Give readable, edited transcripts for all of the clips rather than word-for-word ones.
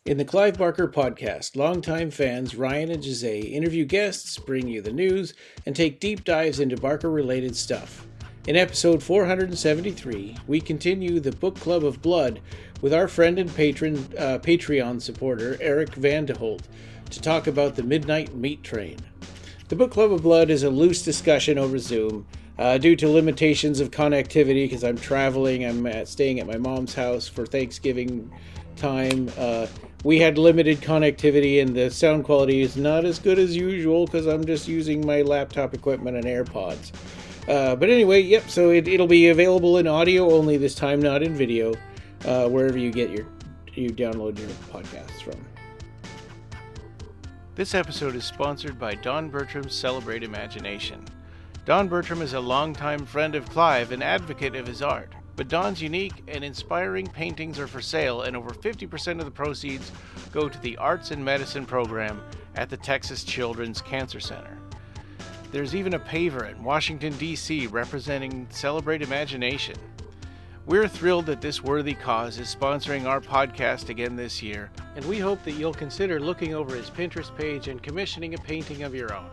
In the Clive Barker podcast, longtime fans Ryan and Jose interview guests, bring you the news, and take deep dives into Barker-related stuff. In episode 473, we continue the Bookclub of Blood with our friend and Patreon supporter Eric Vandeholt to talk about the Midnight Meat Train. The Bookclub of Blood is a loose discussion over Zoom due to limitations of connectivity because I'm traveling. I'm staying at my mom's house for Thanksgiving time. We had limited connectivity and the sound quality is not as good as usual because I'm just using my laptop equipment and AirPods. But anyway, yep, so it'll be available in audio only this time, not in video, wherever you download your podcasts from. This episode is sponsored by Don Bertram's Celebrate Imagination. Don Bertram is a longtime friend of Clive and advocate of his art. But Don's unique and inspiring paintings are for sale, and over 50% of the proceeds go to the Arts and Medicine program at the Texas Children's Cancer Center. There's even a paver in Washington, D.C. representing Celebrate Imagination. We're thrilled that this worthy cause is sponsoring our podcast again this year, and we hope that you'll consider looking over his Pinterest page and commissioning a painting of your own.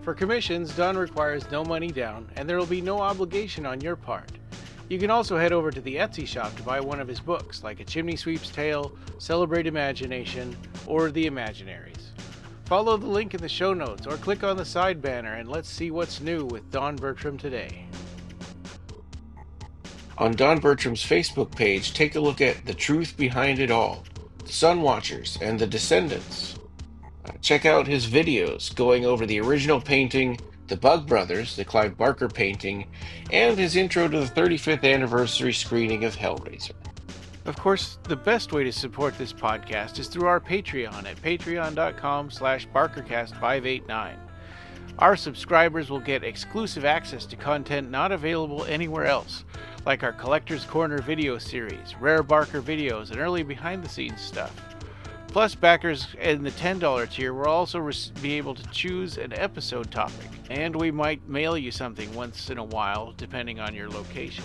For commissions, Don requires no money down, and there will be no obligation on your part. You can also head over to the Etsy shop to buy one of his books, like A Chimney Sweep's Tale, Celebrate Imagination, or The Imaginaries. Follow the link in the show notes or click on the side banner and let's see what's new with Don Bertram today. On Don Bertram's Facebook page, take a look at The Truth Behind It All, The Sun Watchers, and The Descendants. Check out his videos going over the original painting, The Bug Brothers, the Clive Barker painting, and his intro to the 35th anniversary screening of Hellraiser. Of course, the best way to support this podcast is through our Patreon at patreon.com/BarkerCast589. Our subscribers will get exclusive access to content not available anywhere else, like our Collector's Corner video series, rare Barker videos, and early behind-the-scenes stuff. Plus, backers in the $10 tier will also be able to choose an episode topic, and we might mail you something once in a while, depending on your location.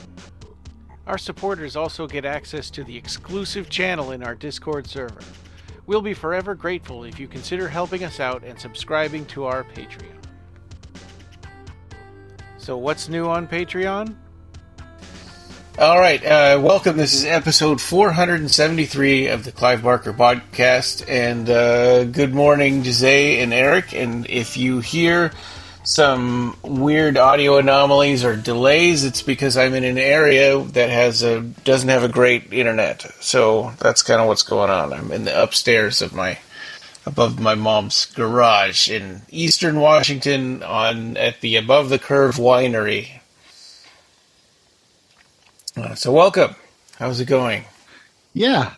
Our supporters also get access to the exclusive channel in our Discord server. We'll be forever grateful if you consider helping us out and subscribing to our Patreon. So what's new on Patreon? All right, welcome. This is episode 473 of the Clive Barker podcast, and good morning, Jose and Eric. And if you hear some weird audio anomalies or delays, it's because I'm in an area that doesn't have a great internet. So that's kind of what's going on. I'm in the upstairs of above my mom's garage in Eastern Washington at the Above the Curve Winery. So welcome. How's it going? Yeah.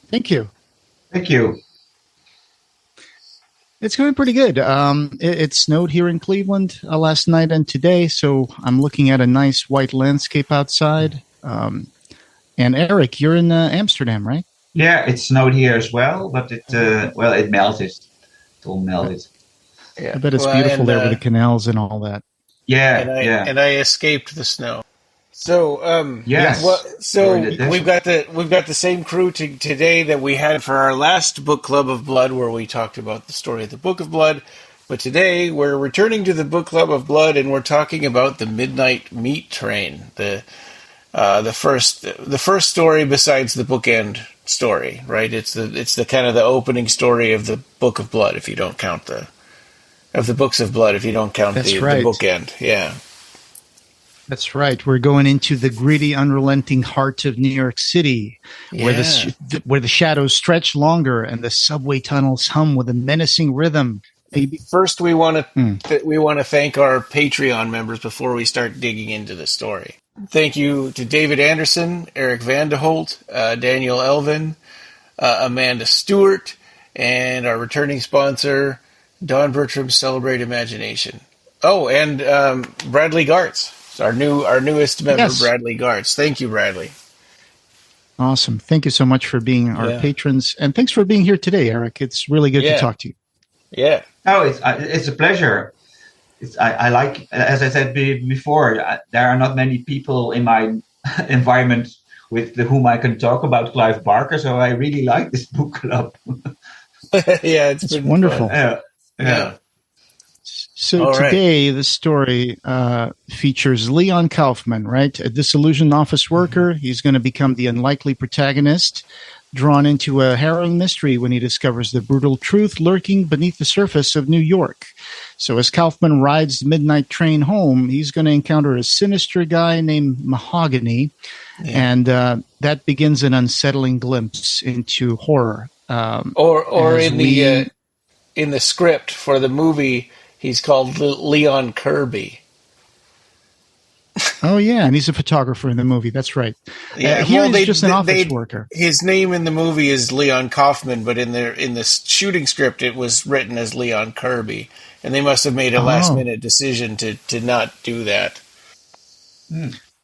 Thank you. Thank you. It's going pretty good. It snowed here in Cleveland last night and today, so I'm looking at a nice white landscape outside. And Eric, you're in Amsterdam, right? Yeah, it snowed here as well, but it melted. It all melted. Yeah. I bet it's beautiful there with the canals and all that. Yeah, And I escaped the snow. So yes. We've got the same crew today that we had for our last Bookclub of Blood, where we talked about the story of the Book of Blood. But today we're returning to the Bookclub of Blood, and we're talking about the Midnight Meat Train, the first story besides the bookend story, right? It's the kind of the opening story of the Book of Blood, if you don't count the Books of Blood, if you don't count the bookend, yeah. That's right. We're going into the gritty, unrelenting heart of New York City, where the shadows stretch longer and the subway tunnels hum with a menacing rhythm. First, we want to thank our Patreon members before we start digging into the story. Thank you to David Anderson, Eric Vandeholt, Daniel Elvin, Amanda Stewart, and our returning sponsor, Don Bertram's Celebrate Imagination. Oh, and Bradley Gartz. Our newest member, yes. Bradley Gartz. Thank you, Bradley. Awesome. Thank you so much for being our patrons, and thanks for being here today, Eric. It's really good to talk to you. Yeah. Oh, it's a pleasure. I like, as I said before, there are not many people in my environment with whom I can talk about Clive Barker. So I really like this book club. Yeah, it's wonderful. Yeah. So All today, the story features Leon Kaufman, right? A disillusioned office worker. He's going to become the unlikely protagonist, drawn into a harrowing mystery when he discovers the brutal truth lurking beneath the surface of New York. So as Kaufman rides the midnight train home, he's going to encounter a sinister guy named Mahogany, and that begins an unsettling glimpse into horror. Or in the script for the movie, he's called Leon Kirby. Oh yeah, and he's a photographer in the movie. That's right. Yeah, he's just an office worker. His name in the movie is Leon Kaufman, but in the shooting script, it was written as Leon Kirby, and they must have made a last minute decision to not do that.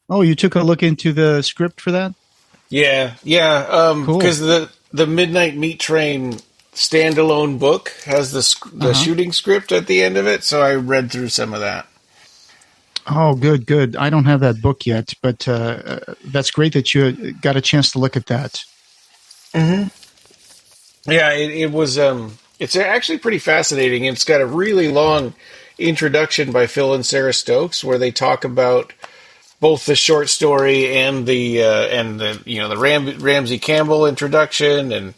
Oh, you took a look into the script for that? Yeah. Cool. Because the Midnight Meat Train standalone book has the shooting script at the end of it, so I read through some of that. Oh, good. I don't have that book yet, but that's great that you got a chance to look at that. Mm-hmm. Yeah, it was. It's actually pretty fascinating. It's got a really long introduction by Phil and Sarah Stokes, where they talk about both the short story and the Ramsey Campbell introduction, and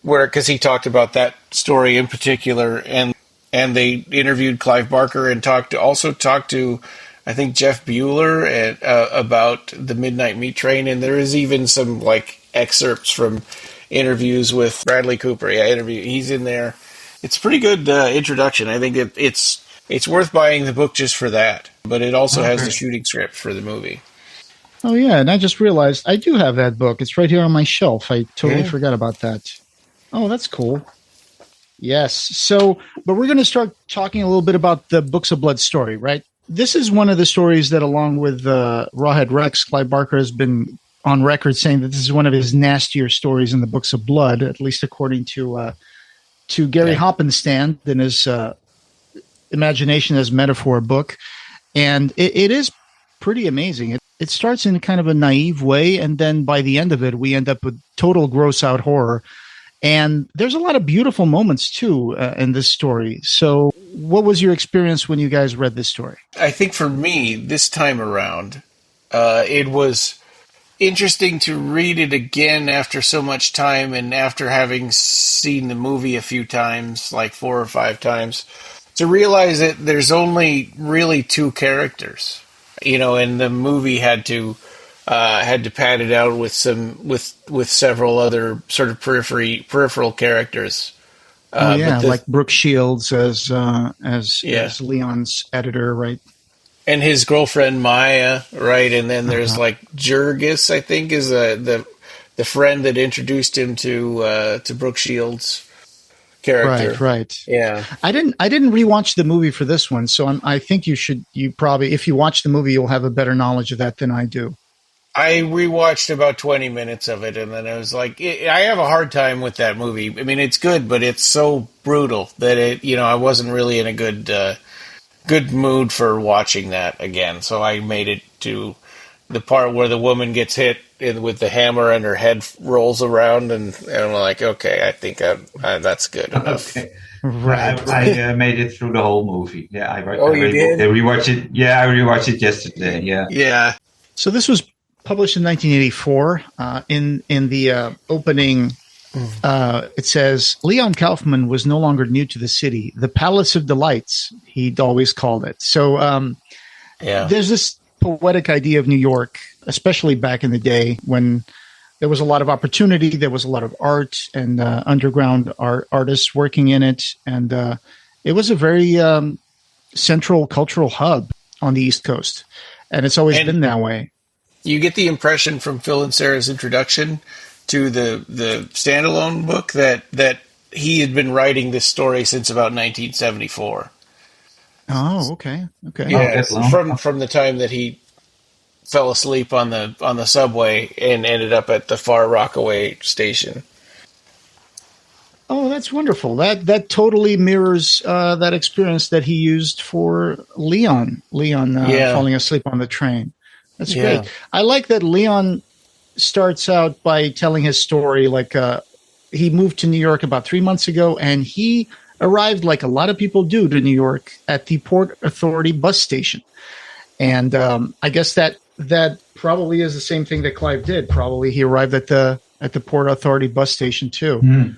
because he talked about that story in particular, and they interviewed Clive Barker and talked to I think Jeff Bueller about the Midnight Meat Train, and there is even some excerpts from interviews with Bradley Cooper. Yeah, he's in there. It's a pretty good introduction. I think it's worth buying the book just for that, but it also has the shooting script for the movie. Oh yeah, and I just realized I do have that book. It's right here on my shelf. I totally forgot about that. Oh, that's cool. Yes. So, but we're going to start talking a little bit about the Books of Blood story, right? This is one of the stories that, along with Rawhead Rex, Clive Barker has been on record saying that this is one of his nastier stories in the Books of Blood, at least according to Gary Hoppenstand in his Imagination as Metaphor book. And it is pretty amazing. It starts in kind of a naive way, and then by the end of it, we end up with total gross-out horror. And there's a lot of beautiful moments, too, in this story. So what was your experience when you guys read this story? I think for me, this time around, it was interesting to read it again after so much time, and after having seen the movie a few times, like 4 or 5 times, to realize that there's only really 2 characters, and the movie had to pad it out with several other sort of peripheral characters. Like Brooke Shields as Leon's editor, right? And his girlfriend Maya, right? And then there's Jurgis, I think, is the friend that introduced him to Brooke Shields' character. Right. Yeah. I didn't rewatch the movie for this one, so I think you probably, if you watch the movie, you'll have a better knowledge of that than I do. I rewatched about 20 minutes of it, and then I was like, I have a hard time with that movie. I mean, it's good, but it's so brutal that I wasn't really in a good mood for watching that again. So I made it to the part where the woman gets hit with the hammer and her head rolls around, and I'm like, okay, I think that's good enough. Okay. Right. I made it through the whole movie. Yeah, you did? I rewatched it. Yeah, I rewatched it yesterday. Yeah. Yeah. So this was published in 1984. In the opening, it says, Leon Kaufman was no longer new to the city. The Palace of Delights, he'd always called it. So there's this poetic idea of New York, especially back in the day when there was a lot of opportunity, there was a lot of art and underground artists working in it. And it was a very central cultural hub on the East Coast. And it's always been that way. You get the impression from Phil and Sarah's introduction to the standalone book that he had been writing this story since about 1974. Oh, okay. Yeah, from the time that he fell asleep on the subway and ended up at the Far Rockaway station. Oh, that's wonderful. That totally mirrors that experience that he used for Leon falling asleep on the train. That's great. I like that Leon starts out by telling his story. Like he moved to New York about 3 months ago, and he arrived, like a lot of people do, to New York at the Port Authority bus station. And I guess that probably is the same thing that Clive did. Probably he arrived at the Port Authority bus station too.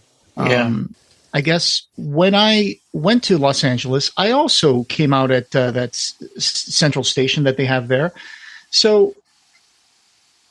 I guess when I went to Los Angeles, I also came out at that central station that they have there. So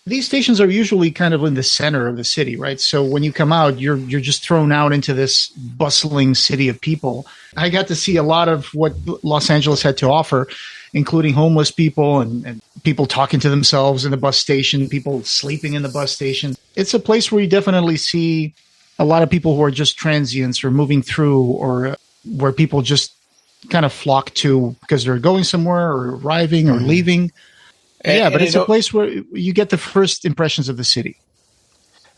these stations are usually kind of in the center of the city, right? So when you come out, you're just thrown out into this bustling city of people. I got to see a lot of what Los Angeles had to offer, including homeless people and people talking to themselves in the bus station, people sleeping in the bus station. It's a place where you definitely see a lot of people who are just transients or moving through, or where people just kind of flock to because they're going somewhere or arriving or leaving. But it's a place where you get the first impressions of the city.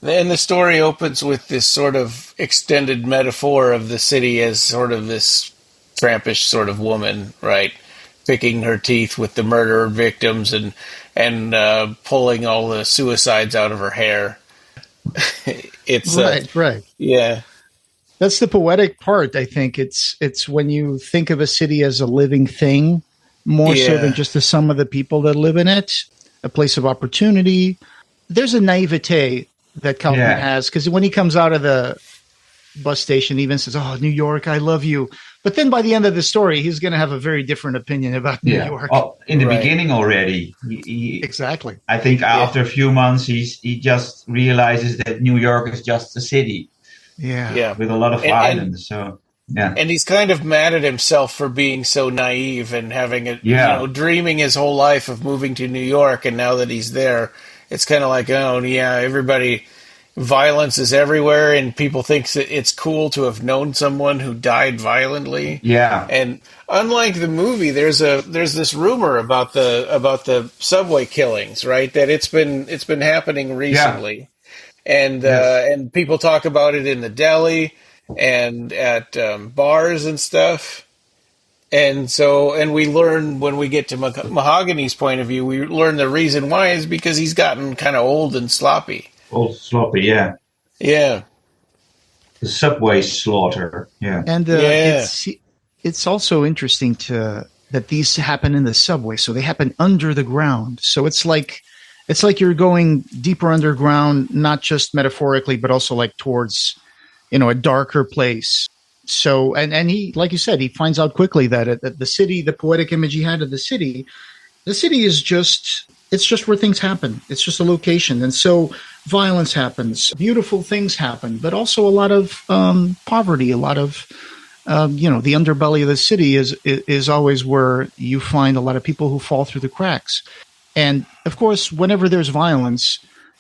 And the story opens with this sort of extended metaphor of the city as sort of this trampish sort of woman, right? Picking her teeth with the murder victims and pulling all the suicides out of her hair. It's right. Yeah. That's the poetic part. I think it's when you think of a city as a living thing, more so than just the sum of the people that live in it, a place of opportunity. There's a naivete that Kaufman has, because when he comes out of the bus station, he even says, "Oh, New York, I love you." But then by the end of the story, he's going to have a very different opinion about New York. Oh, in the beginning already. Exactly. I think after a few months, he just realizes that New York is just a city. Yeah. With a lot of violence. And he's kind of mad at himself for being so naive and having dreaming his whole life of moving to New York. And now that he's there, it's kind of like, violence is everywhere, and people think that it's cool to have known someone who died violently. Yeah. And unlike the movie, there's this rumor about the subway killings, right? That it's been happening recently. Yeah. And people talk about it in the deli and at bars and stuff. And we learn when we get to Mahogany's point of view, we learn the reason why is because he's gotten kind of old and sloppy. Old sloppy, yeah. Yeah. The subway slaughter, yeah. And it's also interesting that these happen in the subway, so they happen under the ground. So it's like you're going deeper underground, not just metaphorically, but also like towards, a darker place. So, and he, like you said, he finds out quickly that the city, the poetic image he had of the city is just, it's just where things happen. It's just a location. And so violence happens, beautiful things happen, but also a lot of poverty, a lot of, the underbelly of the city is always where you find a lot of people who fall through the cracks. And of course, whenever there's violence,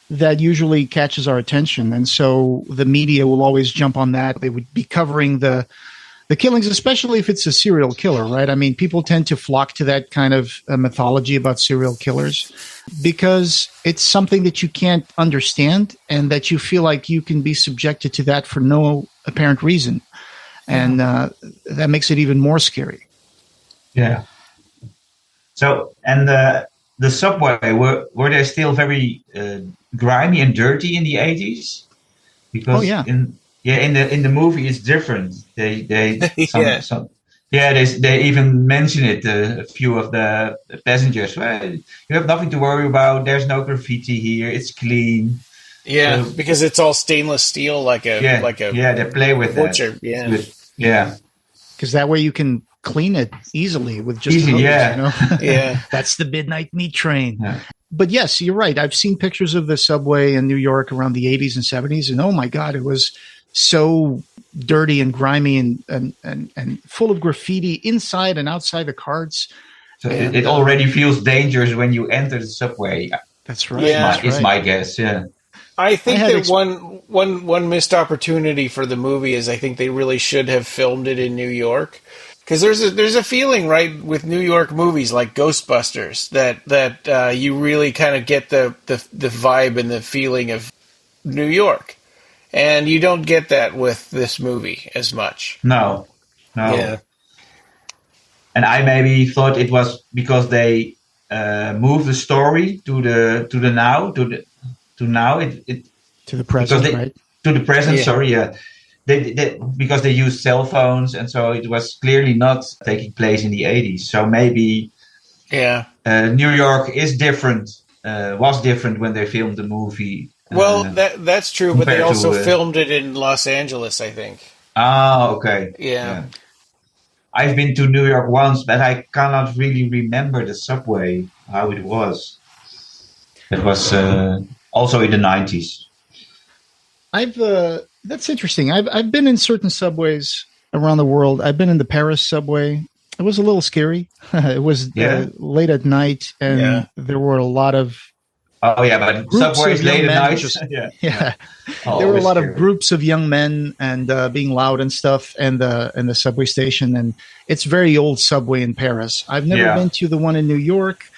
that usually catches our attention. And so the media will always jump on that. They would be covering the killings, especially if it's a serial killer, right? I mean, people tend to flock to that kind of mythology about serial killers because it's something that you can't understand and that you feel like you can be subjected to that for no apparent reason. And that makes it even more scary. Yeah. So, and the subway, were they still very grimy and dirty in the 80s? Because in the movie it's different. They even mention it. A few of the passengers. Well, you have nothing to worry about. There's no graffiti here. It's clean. Yeah, because it's all stainless steel, like a they play with butcher. Yeah. Because that way you can clean it easily with just hose, Yeah. That's the midnight meat train. Yeah. But yes, you're right. I've seen pictures of the subway in New York around the 80s and 70s, and oh my God, it was so dirty and grimy and full of graffiti inside and outside the carts. So it already feels dangerous when you enter the subway. That's right. Is my guess. Yeah. I think that one missed opportunity for the movie is I think they really should have filmed it in New York. Because there's a feeling, right, with New York movies like Ghostbusters that you really kind of get the vibe and the feeling of New York. And you don't get that with this movie as much. No. Yeah. And I maybe thought it was because they moved the story to the now, to now. To the present, right? To the present, sorry, yeah. Because they used cell phones, and so it was clearly not taking place in the 80s. So maybe New York is different, was different when they filmed the movie. Well, that's true, but they also filmed it in Los Angeles, I think. Ah, okay. Yeah. I've been to New York once, but I cannot really remember the subway, how it was. It was also in the 90s. That's interesting. I've been in certain subways around the world. I've been in the Paris subway. It was a little scary. It was late at night, and there were a lot of but subways late at night. There were a lot of groups of young men and being loud and stuff, and the subway station. And it's very old subway in Paris. I've never been to the one in New York.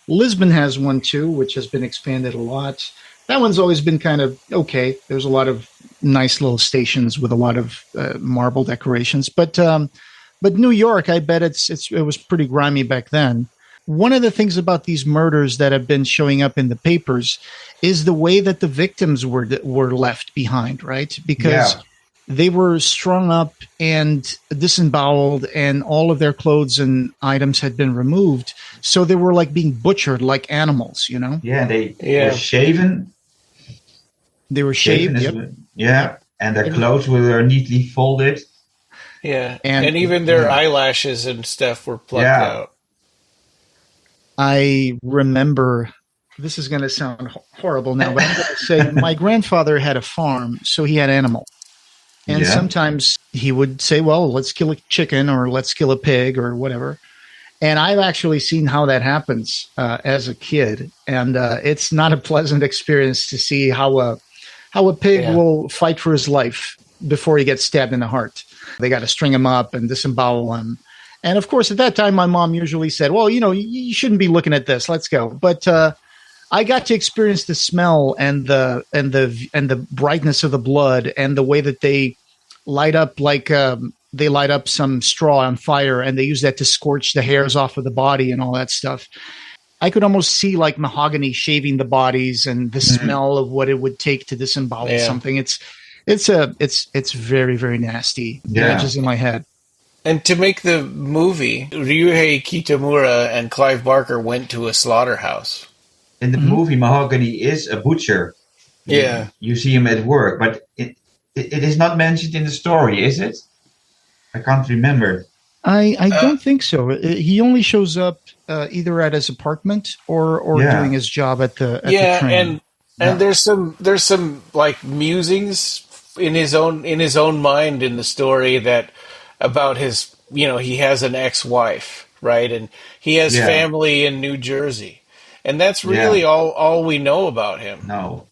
Lisbon has one too, which has been expanded a lot. That one's always been kind of okay. There's a lot of nice little stations with a lot of marble decorations. But New York, I bet it was pretty grimy back then. One of the things about these murders that have been showing up in the papers is the way that the victims were left behind, right? Because they were strung up and disemboweled, and all of their clothes and items had been removed. So they were like being butchered like animals, you know? Yeah, they were shaven. They were shaved. And their clothes were neatly folded. Yeah, and even their eyelashes and stuff were plucked out. I remember, this is going to sound horrible now, but I'm going to say my grandfather had a farm, so he had animals. And sometimes he would say, well, let's kill a chicken or let's kill a pig or whatever. And I've actually seen how that happens as a kid. And it's not a pleasant experience to see how a pig will fight for his life before he gets stabbed in the heart. They got to string him up and disembowel him. And of course, at that time, my mom usually said, well, you know, you shouldn't be looking at this. Let's go. But I got to experience the smell and the brightness of the blood and the way that they light up they light up some straw on fire and they use that to scorch the hairs off of the body and all that stuff. I could almost see like mahogany shaving the bodies and the smell of what it would take to disembowel something. It's very, very nasty. Yeah. Images in my head. And to make the movie, Ryuhei Kitamura and Clive Barker went to a slaughterhouse. In the movie, Mahogany is a butcher. Yeah. You see him at work, but it is not mentioned in the story, is it? I can't remember. I don't think so. He only shows up either at his apartment or doing his job at the train. And there's some like musings in his own mind in the story that about his, you know, he has an ex-wife, right? And he has family in New Jersey. And that's really all we know about him. No.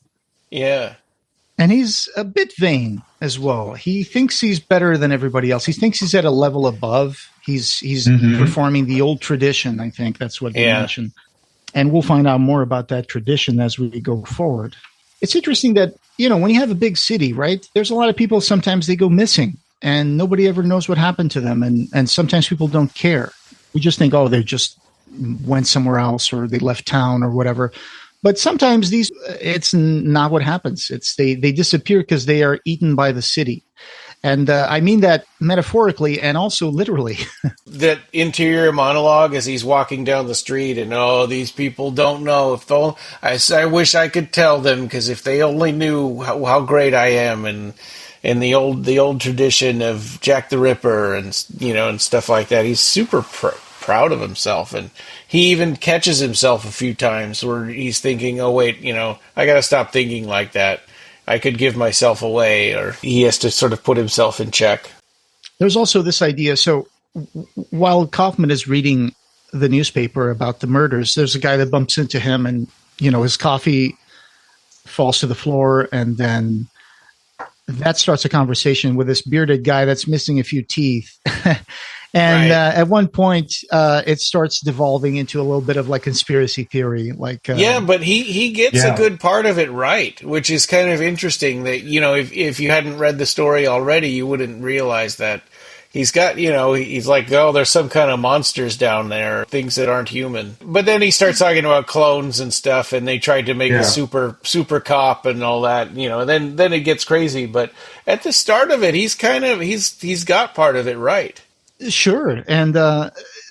Yeah. And he's a bit vain as well. He thinks he's better than everybody else. He thinks he's at a level above. He's performing the old tradition, I think. That's what they mentioned. And we'll find out more about that tradition as we go forward. It's interesting that, you know, when you have a big city, right, there's a lot of people, sometimes they go missing and nobody ever knows what happened to them. And sometimes people don't care. We just think, oh, they just went somewhere else or they left town or whatever. But sometimes it's not what happens. It's they disappear because they are eaten by the city. And I mean that metaphorically and also literally. That interior monologue as he's walking down the street and, these people don't know. I wish I could tell them, because if they only knew how great I am, and the old tradition of Jack the Ripper and, you know, and stuff like that. He's super proud of himself, and he even catches himself a few times where he's thinking, oh wait, you know, I got to stop thinking like that. I could give myself away, or he has to sort of put himself in check. There's also this idea. So while Kaufman is reading the newspaper about the murders, there's a guy that bumps into him and, you know, his coffee falls to the floor. And then that starts a conversation with this bearded guy that's missing a few teeth. And at one point, it starts devolving into a little bit of like conspiracy theory. But he gets a good part of it right, which is kind of interesting. That, you know, if you hadn't read the story already, you wouldn't realize that he's got, he's like, oh, there's some kind of monsters down there, things that aren't human. But then he starts talking about clones and stuff, and they tried to make a super cop and all that, then it gets crazy. But at the start of it, he's got part of it right. Sure. And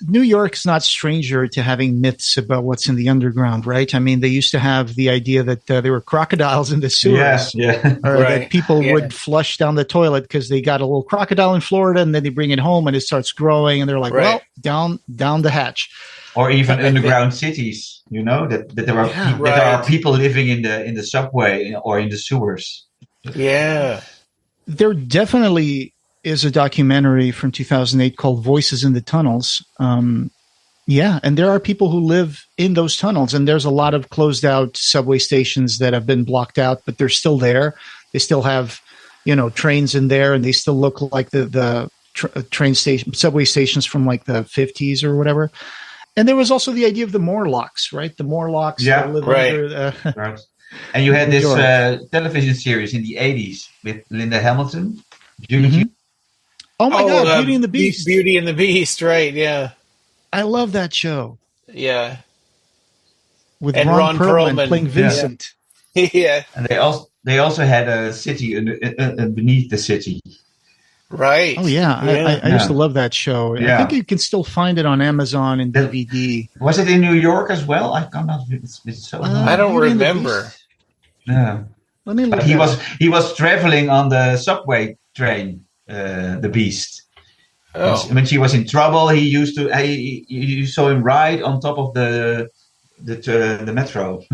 New York's not stranger to having myths about what's in the underground, right? I mean, they used to have the idea that there were crocodiles in the sewers. Or that people would flush down the toilet because they got a little crocodile in Florida, and then they bring it home and it starts growing, and they're like, well, down the hatch. Or even underground cities, that there are people living in the subway or in the sewers. Yeah. There definitely is a documentary from 2008 called Voices in the Tunnels. And there are people who live in those tunnels, and there's a lot of closed out subway stations that have been blocked out, but they're still there. They still have, trains in there, and they still look like the train station, subway stations from like the 50s or whatever. And there was also the idea of the Morlocks, right? The Morlocks live under right. And you had this television series in the 80s with Linda Hamilton. Oh my God, Beauty and the Beast. Beauty and the Beast, right, yeah. I love that show. Yeah. With Ron Perlman playing Vincent. Yeah. And they also had a city beneath the city. Right. Oh, yeah. I used to love that show. Yeah. I think you can still find it on Amazon and DVD. Was it in New York as well? I cannot. It's so I don't remember. Yeah. Let me look. He was traveling on the subway train. The Beast. Oh. When she was in trouble, you saw him ride on top of the metro.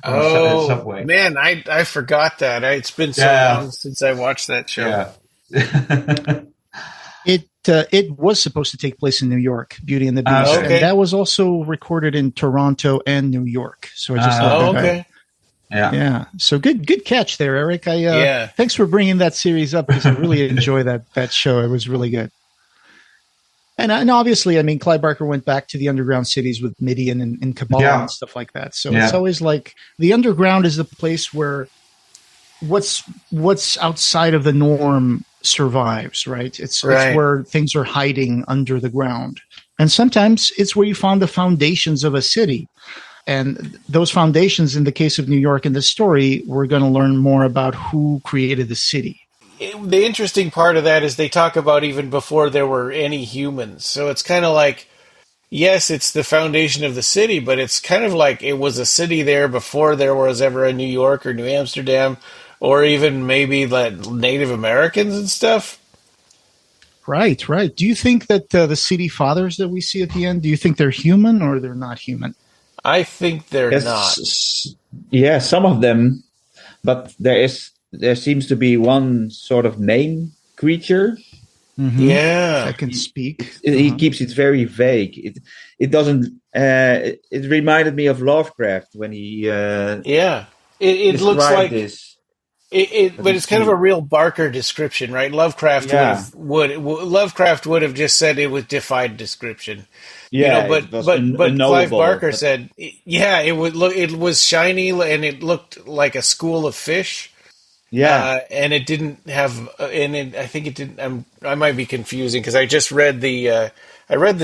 Oh, subway. Man, I forgot that. It's been so long since I watched that show. Yeah. It was supposed to take place in New York, Beauty and the Beast, and that was also recorded in Toronto and New York. So I just okay. Yeah. So good catch there, Eric. Thanks for bringing that series up, because I really enjoy that show. It was really good. And obviously, I mean, Clive Barker went back to the underground cities with Midian and Cabal and stuff like that. So it's always like the underground is the place where what's outside of the norm survives, right? It's where things are hiding under the ground. And sometimes it's where you found the foundations of a city. And those foundations, in the case of New York in this story, we're going to learn more about who created the city. The interesting part of that is they talk about even before there were any humans. So it's kind of like, yes, it's the foundation of the city, but it's kind of like it was a city there before there was ever a New York or New Amsterdam, or even maybe like Native Americans and stuff. Right. Do you think that the city fathers that we see at the end, do you think they're human or they're not human? I think they're not. Yeah, some of them, but there seems to be one sort of main creature. Mm-hmm. Yeah, that can speak. He keeps it very vague. It doesn't. It reminded me of Lovecraft when he. It looks like this. But it's kind of a real Barker description, right? Lovecraft would have just said it was defied description. Yeah, but Clive Barker said, it was shiny and it looked like a school of fish. Yeah, and it didn't have, I think it didn't. I might be confusing because I just read the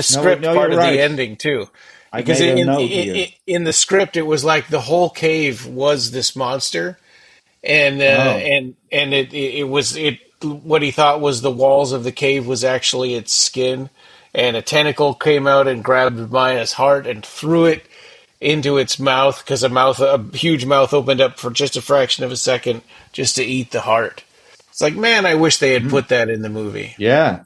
script part of the ending too. Because in the script it was like the whole cave was this monster. And it was what he thought was the walls of the cave was actually its skin, and a tentacle came out and grabbed Maya's heart and threw it into its mouth because a huge mouth opened up for just a fraction of a second just to eat the heart. It's like, man, I wish they had put that in the movie. Yeah.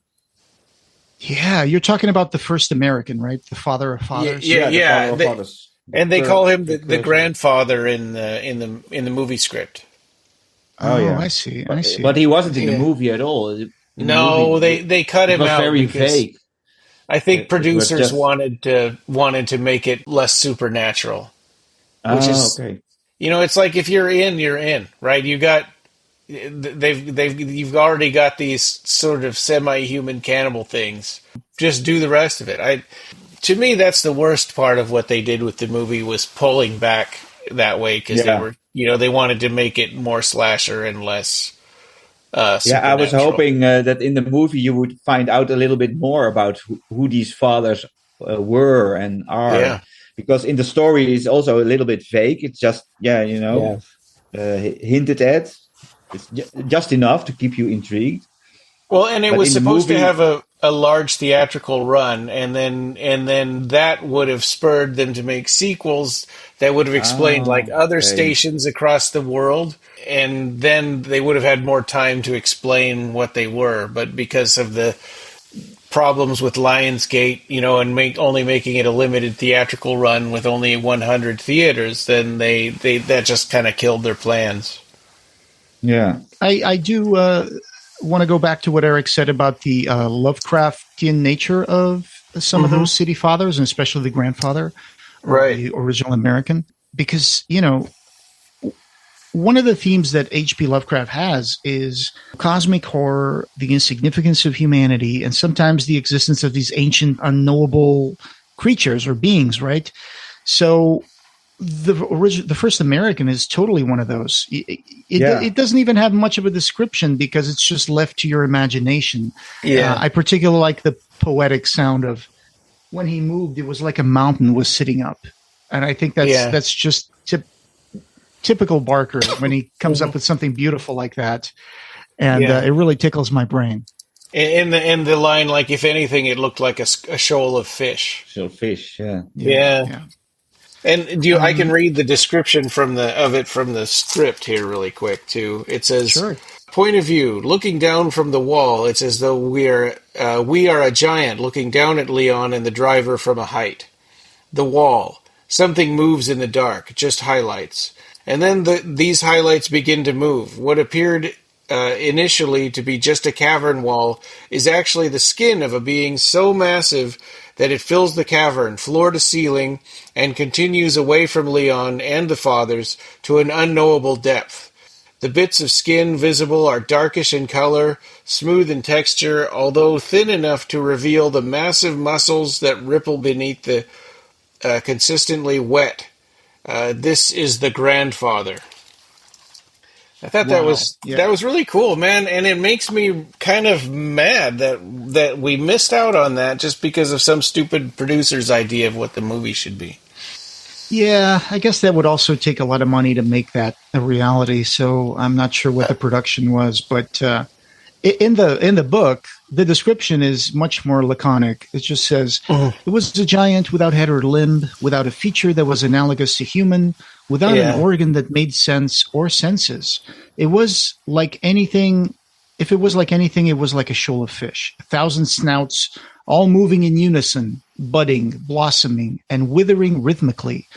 Yeah, you're talking about the first American, right? The father of fathers. Yeah. And they call him the grandfather in the movie script. Oh, yeah. I see. But he wasn't in the movie at all. They cut him out. Very vague. I think producers wanted to make it less supernatural. Which is okay. It's like if you're in, right? You got you've already got these sort of semi-human cannibal things. Just do the rest of it. To me, that's the worst part of what they did with the movie was pulling back that way because they were. They wanted to make it more slasher and less I was hoping that in the movie you would find out a little bit more about who these fathers were and are. Yeah. Because in the story it's also a little bit vague. It's just, hinted at. It's just enough to keep you intrigued. Well, and it was supposed to have a large theatrical run, and then that would have spurred them to make sequels that would have explained other stations across the world, and then they would have had more time to explain what they were. But because of the problems with Lionsgate, and only making it a limited theatrical run with only 100 theaters, then they that just kind of killed their plans. Yeah, I do want to go back to what Eric said about the Lovecraftian nature of some of those city fathers, and especially the grandfather, right? The original American, because one of the themes that H.P. Lovecraft has is cosmic horror, the insignificance of humanity, and sometimes the existence of these ancient, unknowable creatures or beings, right? So the first American is totally one of those. It doesn't even have much of a description because it's just left to your imagination. Yeah, I particularly like the poetic sound of when he moved. It was like a mountain was sitting up, and I think that's just typical Barker when he comes up with something beautiful like that, and it really tickles my brain. And the line, like, if anything, it looked like a shoal of fish. Shoal of fish, yeah. And I can read the description from the script here really quick too. It says, sure. Point of view, looking down from the wall, it's as though we are a giant looking down at Leon and the driver from a height. The wall, something moves in the dark, just highlights. And then these highlights begin to move. What appeared initially to be just a cavern wall is actually the skin of a being so massive that it fills the cavern, floor to ceiling, and continues away from Leon and the fathers to an unknowable depth. The bits of skin visible are darkish in color, smooth in texture, although thin enough to reveal the massive muscles that ripple beneath the consistently wet. This is the grandfather. I thought that was really cool, man, and it makes me kind of mad that we missed out on that just because of some stupid producer's idea of what the movie should be. Yeah, I guess that would also take a lot of money to make that a reality. So I'm not sure what the production was, but in the book, the description is much more laconic. It just says, It was a giant without head or limb, without a feature that was analogous to human, without an organ that made sense or senses. It was like anything. If it was like anything, it was like a shoal of fish. 1,000 snouts, all moving in unison, budding, blossoming, and withering rhythmically.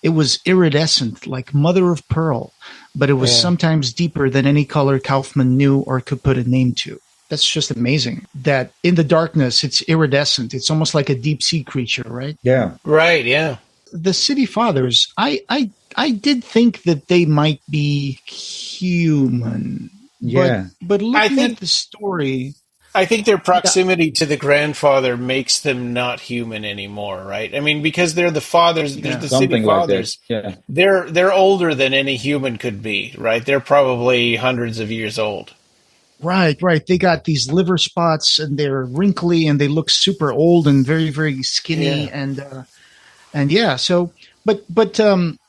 It was iridescent, like mother of pearl, but it was sometimes deeper than any color Kaufman knew or could put a name to. That's just amazing. That in the darkness, it's iridescent. It's almost like a deep sea creature, right? Yeah. Right, yeah. The City Fathers, I did think that they might be human. Yeah. But looking at the story, I think their proximity to the grandfather makes them not human anymore, right? I mean, because they're the fathers, they're the City Fathers. Like they're older than any human could be, right? They're probably hundreds of years old. Right. They got these liver spots, and they're wrinkly, and they look super old and very, very skinny, So, but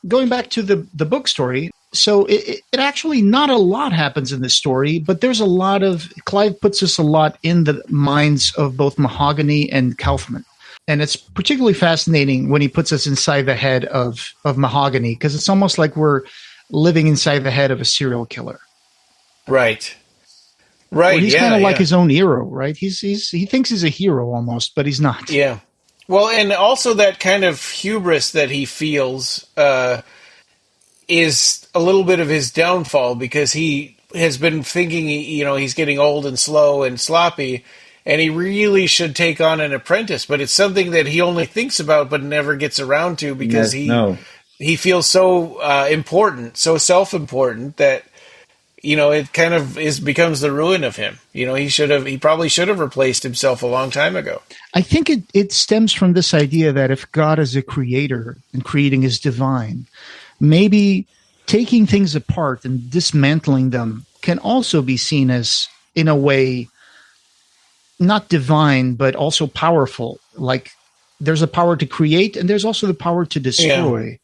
going back to the book story. So it actually not a lot happens in this story, but there's a lot of Clive puts us a lot in the minds of both Mahogany and Kaufman. And it's particularly fascinating when he puts us inside the head of Mahogany, because it's almost like we're living inside the head of a serial killer. Right. Well, he's kind of like his own hero, right? He thinks he's a hero almost, but he's not. Yeah. Well, and also that kind of hubris that he feels is a little bit of his downfall, because he has been thinking, he's getting old and slow and sloppy, and he really should take on an apprentice, but it's something that he only thinks about but never gets around to, because he feels so important, so self-important, that it kind of becomes the ruin of him. He probably should have replaced himself a long time ago. I think it stems from this idea that if God is a creator and creating is divine, maybe taking things apart and dismantling them can also be seen as, in a way, not divine, but also powerful. Like there's a power to create and there's also the power to destroy. Yeah.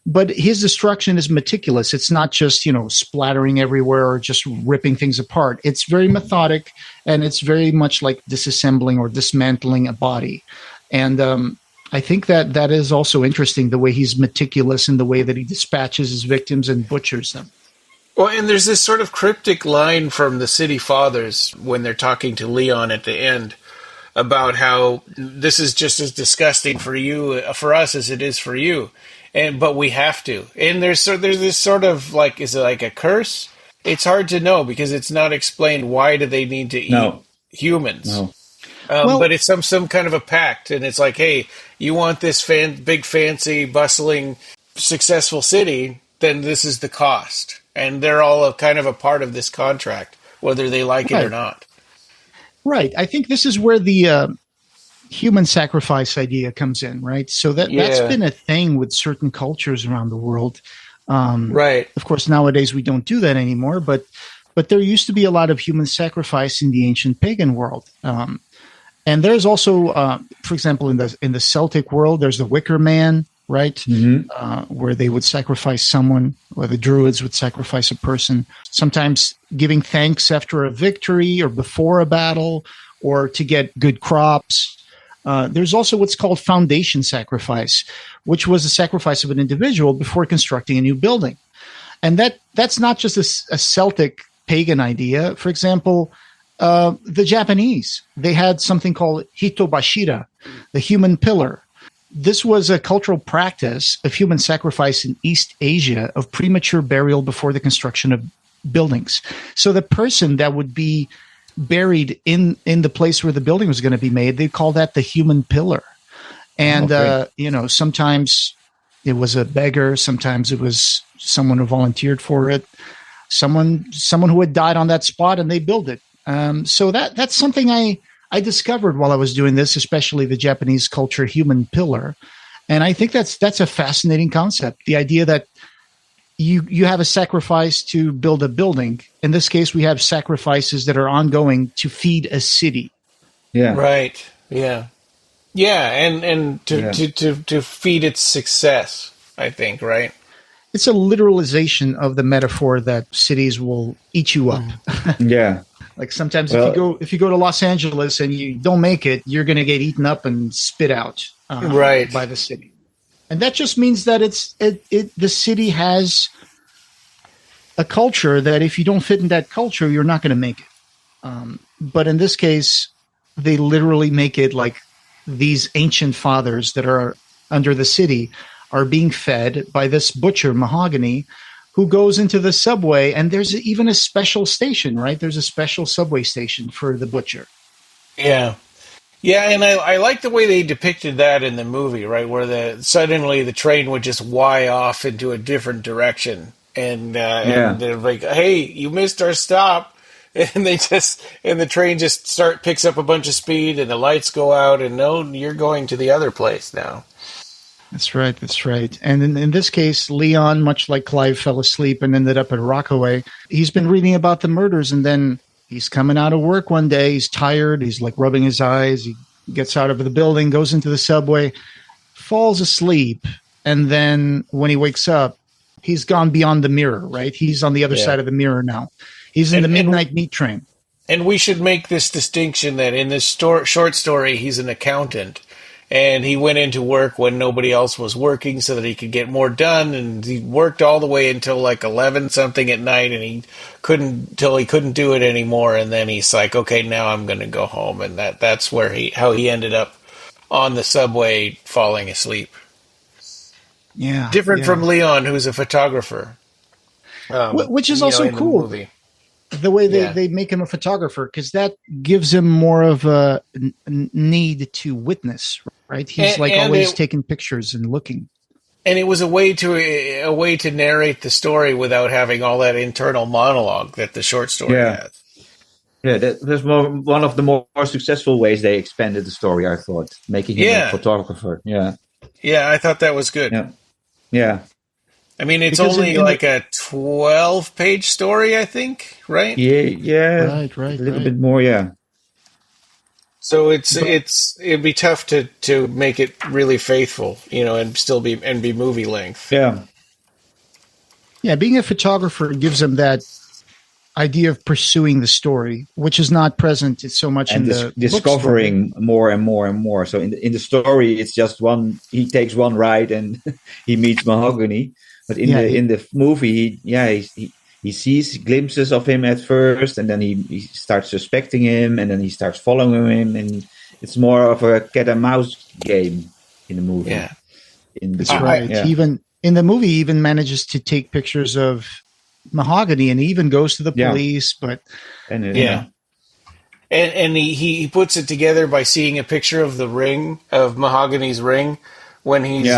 But his destruction is meticulous. It's not just, splattering everywhere or just ripping things apart. It's very methodic, and it's very much like disassembling or dismantling a body. And I think that is also interesting, the way he's meticulous in the way that he dispatches his victims and butchers them. Well, and there's this sort of cryptic line from the City Fathers when they're talking to Leon at the end about how this is just as disgusting for us as it is for you. But we have to. And there's this sort of like, is it like a curse? It's hard to know because it's not explained. Why do they need to eat humans? No. But it's some kind of a pact, and it's like, hey, you want this big, fancy, bustling, successful city, then this is the cost. And they're all kind of a part of this contract, whether they like it or not. Right. I think this is where the human sacrifice idea comes in, right? So that's been a thing with certain cultures around the world. Right. Of course, nowadays we don't do that anymore, but there used to be a lot of human sacrifice in the ancient pagan world. And there's also, for example, in the Celtic world, there's the Wicker Man, right? Mm-hmm. Where they would sacrifice someone, or the Druids would sacrifice a person, sometimes giving thanks after a victory or before a battle, or to get good crops. There's also what's called foundation sacrifice, which was the sacrifice of an individual before constructing a new building. And that's not just a Celtic pagan idea. For example, the Japanese, they had something called hitobashira, the human pillar. This was a cultural practice of human sacrifice in East Asia of premature burial before the construction of buildings. So the person that would be buried in the place where the building was going to be made, they call that the human pillar. And, sometimes it was a beggar. Sometimes it was someone who volunteered for it. Someone who had died on that spot, and they built it. So that's something I discovered while I was doing this, especially the Japanese culture human pillar. And I think that's a fascinating concept. The idea that you have a sacrifice to build a building. In this case, we have sacrifices that are ongoing to feed a city. Yeah. Right. Yeah. Yeah. And to feed its success, I think, right? It's a literalization of the metaphor that cities will eat you up. Yeah. Like sometimes if you go to Los Angeles and you don't make it, you're going to get eaten up and spit out by the city. And that just means that the city has a culture that if you don't fit in that culture, you're not going to make it. But in this case, they literally make it like these ancient fathers that are under the city are being fed by this butcher, Mahogany, who goes into the subway. And there's even a special station, right? There's a special subway station for the butcher. Yeah. Yeah, and I like the way they depicted that in the movie, right, where suddenly the train would just Y off into a different direction, and they're like, "Hey, you missed our stop," and the train just picks up a bunch of speed, and the lights go out, and no, you're going to the other place now. That's right. And in this case, Leon, much like Clive, fell asleep and ended up at Rockaway. He's been reading about the murders, and then he's coming out of work one day. He's tired. He's like rubbing his eyes. He gets out of the building, goes into the subway, falls asleep. And then when he wakes up, he's gone beyond the mirror, right? He's on the other side of the mirror now. He's in the midnight meat train. And we should make this distinction that in this short story, he's an accountant. And he went into work when nobody else was working so that he could get more done. And he worked all the way until like 11 something at night, and he couldn't do it anymore. And then he's like, okay, now I'm going to go home. And that's how he ended up on the subway falling asleep. Yeah. Different from Leon, who's a photographer. Which is also cool. The way they make him a photographer, because that gives him more of a need to witness, right? He's always taking pictures and looking. And it was a way to narrate the story without having all that internal monologue that the short story has. Yeah, that's one of the more successful ways they expanded the story, I thought, making him a photographer. Yeah. Yeah, I thought that was good. Yeah. I mean, it's Because only like a 12-page story, I think, right? Yeah. Right. A little bit more, yeah. So it'd be tough to make it really faithful, and still be movie length. Yeah. Yeah, being a photographer gives him that idea of pursuing the story, which is not present so much in the discovering more and more and more. So in the story, it's just one. He takes one ride and he meets Mahogany. But in the movie, he sees glimpses of him at first, and then he starts suspecting him, and then he starts following him, and it's more of a cat and mouse game in the movie. Yeah, that's right. Yeah. Even in the movie, he even manages to take pictures of Mahogany, and he even goes to the police. And he puts it together by seeing a picture of the ring, of Mahogany's ring, when he's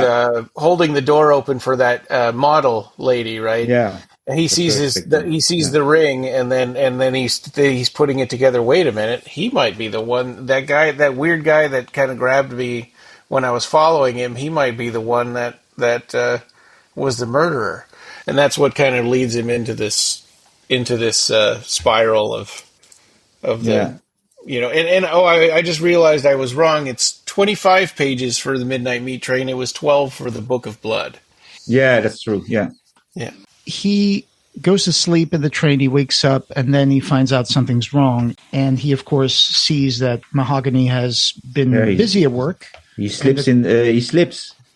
holding the door open for that model lady, right? Yeah. And he sees the ring, and then he's putting it together. Wait a minute, he might be the one. That guy, that weird guy that kind of grabbed me when I was following him. He might be the one that was the murderer, and that's what kind of leads him into this spiral of the. I just realized I was wrong. It's 25 pages for the Midnight Meat Train. It was 12 for the Book of Blood. Yeah, that's true. Yeah. Yeah. He goes to sleep in the train. He wakes up, and then he finds out something's wrong. And he, of course, sees that Mahogany has been busy at work. He slips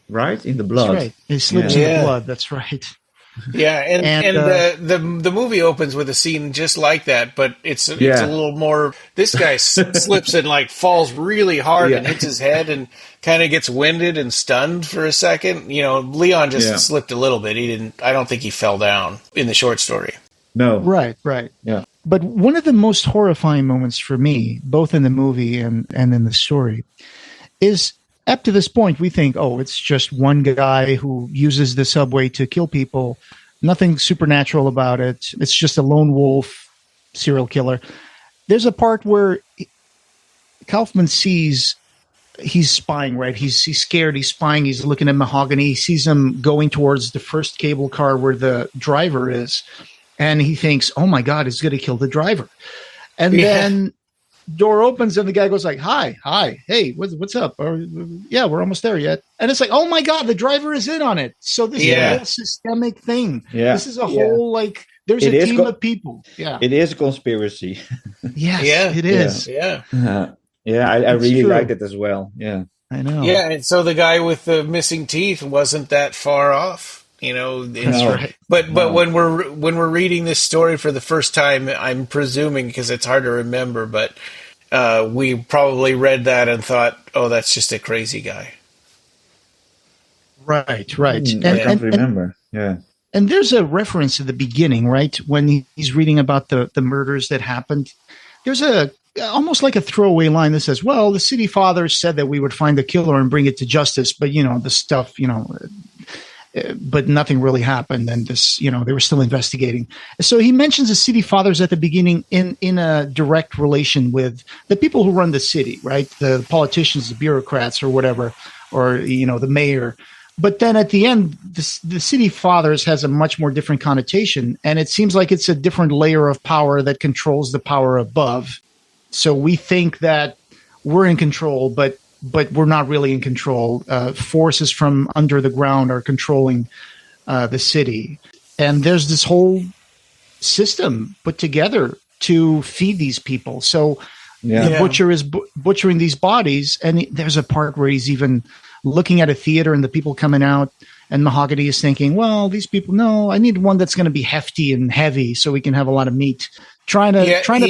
right in the blood. That's right. He slips in the blood. That's right. Yeah, and the movie opens with a scene just like that, but it's a little more. This guy slips and falls really hard and hits his head and kind of gets winded and stunned for a second. Leon just slipped a little bit. He didn't. I don't think he fell down in the short story. No. Right. Yeah. But one of the most horrifying moments for me, both in the movie and in the story, is. Up to this point, we think, it's just one guy who uses the subway to kill people. Nothing supernatural about it. It's just a lone wolf serial killer. There's a part where Kaufman sees he's spying, right? He's scared. He's spying. He's looking at Mahogany. He sees him going towards the first cable car where the driver is. And he thinks, oh, my God, he's going to kill the driver. And then door opens and the guy goes hi, hey, what's up? We're almost there yet. And it's oh my God, the driver is in on it. So this is a whole systemic thing. Yeah. This is a whole there's a team of people. Yeah, it is a conspiracy. Yes, it is. Yeah. I really like it as well. Yeah, I know. Yeah, and so the guy with the missing teeth wasn't that far off. That's right. But when we're reading this story for the first time, I'm presuming because it's hard to remember, but we probably read that and thought, "Oh, that's just a crazy guy." Right. I can't remember. And there's a reference at the beginning, right, when he's reading about the murders that happened. There's almost like a throwaway line that says, "Well, the city fathers said that we would find the killer and bring it to justice, but the stuff, but nothing really happened, and they were still investigating." So he mentions the city fathers at the beginning in a direct relation with the people who run the city, right? The politicians, the bureaucrats, or whatever, or the mayor. But then at the end, the city fathers has a much more different connotation, and it seems like it's a different layer of power that controls the power above. So we think that we're in control, but we're not really in control. Forces from under the ground are controlling the city. And there's this whole system put together to feed these people. So the butcher is butchering these bodies. And there's a part where he's even looking at a theater and the people coming out. And Mahogany is thinking, well, these people, no, I need one that's going to be hefty and heavy so we can have a lot of meat. Trying to